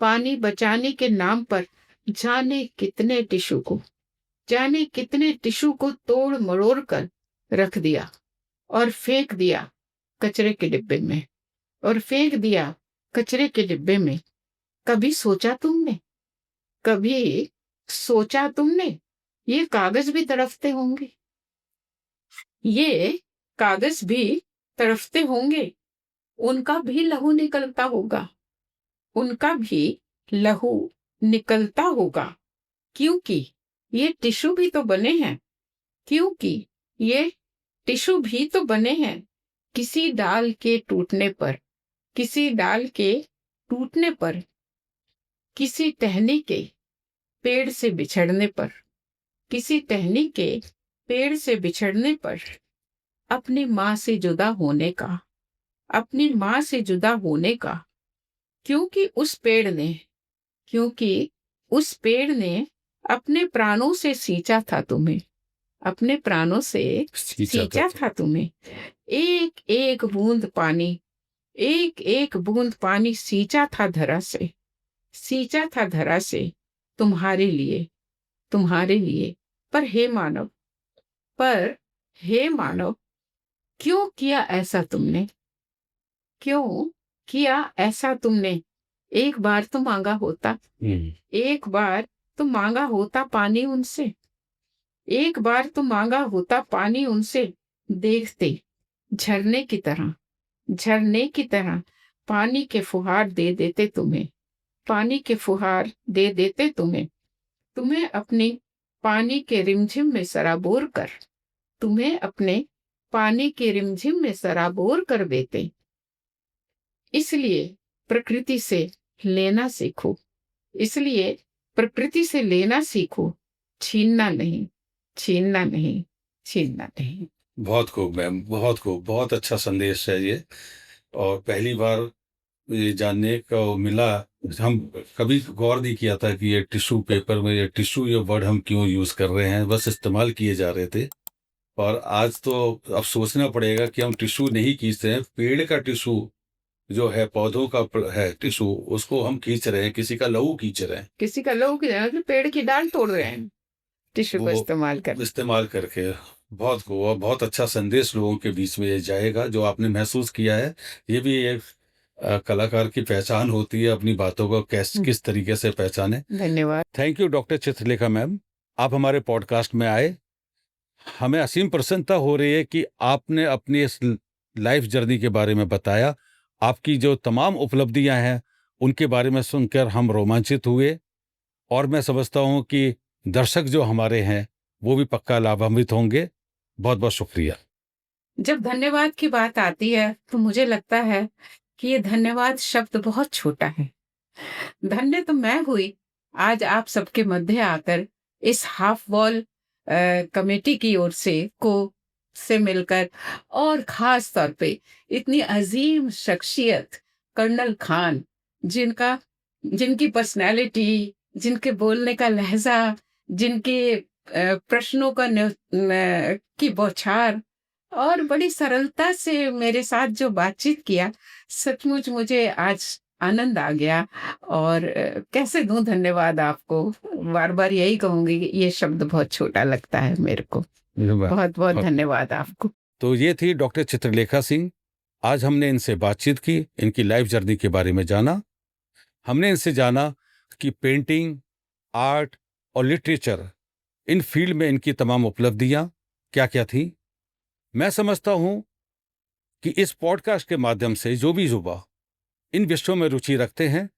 पानी बचाने के नाम पर जाने कितने टिश्यू को तोड़ मरोड़ कर रख दिया और फेंक दिया कचरे के डिब्बे में, कभी सोचा तुमने ये कागज भी तड़फते होंगे, उनका भी लहू निकलता होगा, क्योंकि ये टिश्यू भी तो बने हैं किसी डाल के टूटने पर, किसी टहनी के पेड़ से बिछड़ने पर, अपनी माँ से जुदा होने का, क्योंकि उस पेड़ ने अपने प्राणों से सींचा था तुम्हें, एक एक बूंद पानी सींचा था धरा से तुम्हारे लिए। पर हे मानव, क्यों किया ऐसा तुमने? एक बार तो मांगा होता पानी उनसे, देखते झरने की तरह पानी के फुहार दे देते तुम्हें अपने पानी के रिमझिम में सराबोर कर देते। इसलिए प्रकृति से लेना सीखो, छीनना नहीं। बहुत खूब मैम, बहुत खूब, बहुत अच्छा संदेश है ये। और पहली बार ये जानने को मिला, हम कभी गौर नहीं किया था कि ये टिश्यू पेपर में ये टिश्यू ये वर्ड हम क्यों यूज कर रहे हैं, बस इस्तेमाल किए जा रहे थे। और आज तो अब सोचना पड़ेगा कि हम टिश्यू नहीं खींचते हैं, पेड़ का टिश्यू जो है, पौधों का है टिश्यू, उसको हम खींच रहे हैं, किसी का लहू खींच रहे हैं, पेड़ की डाल तोड़ रहे हैं टिश्यू को इस्तेमाल करके। बहुत अच्छा संदेश लोगों के बीच में ये जाएगा, जो आपने महसूस किया है। ये भी एक कलाकार की पहचान होती है, अपनी बातों को किस तरीके से पहचाने। धन्यवाद। Thank you doctor Chitralekha ma'am, आप हमारे पॉडकास्ट में आए। हमें असीम प्रसन्नता हो रही है कि आपने अपनी इस लाइफ जर्नी के बारे में बताया। आपकी जो तमाम उपलब्धियां हैं उनके बारे में सुनकर हम रोमांचित हुए, और मैं समझता हूं कि दर्शक जो हमारे हैं वो भी पक्का लाभान्वित होंगे। बहुत बहुत शुक्रिया। जब धन्यवाद की बात आती है तो मुझे लगता है कि ये धन्यवाद शब्द बहुत छोटा है। धन्य तो मैं हुई आज आप सबके मध्य आकर इस हाफ वॉल कमेटी की ओर से मिलकर, और खास तौर पे इतनी अजीम शख्सियत कर्नल खान, जिनकी पर्सनैलिटी, जिनके बोलने का लहजा, जिनके प्रश्नों की बौछार, और बड़ी सरलता से मेरे साथ जो बातचीत किया, सचमुच मुझे आज आनंद आ गया। और कैसे दूं धन्यवाद आपको, बार बार यही कहूंगी कि ये शब्द बहुत छोटा लगता है मेरे को। बहुत बहुत धन्यवाद आपको। तो ये थी डॉक्टर चित्रलेखा सिंह। आज हमने इनसे बातचीत की, इनकी लाइफ जर्नी के बारे में जाना। हमने इनसे जाना कि पेंटिंग, आर्ट और लिटरेचर, इन फील्ड में इनकी तमाम उपलब्धियां क्या क्या थी। मैं समझता हूं कि इस पॉडकास्ट के माध्यम से जो भी युवा इन विषयों में रुचि रखते हैं,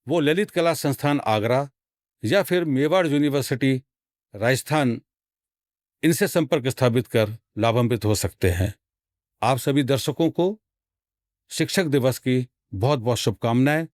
वो ललित कला संस्थान आगरा या फिर मेवाड़ यूनिवर्सिटी राजस्थान, इनसे संपर्क स्थापित कर लाभान्वित हो सकते हैं। आप सभी दर्शकों को शिक्षक दिवस की बहुत बहुत शुभकामनाएं।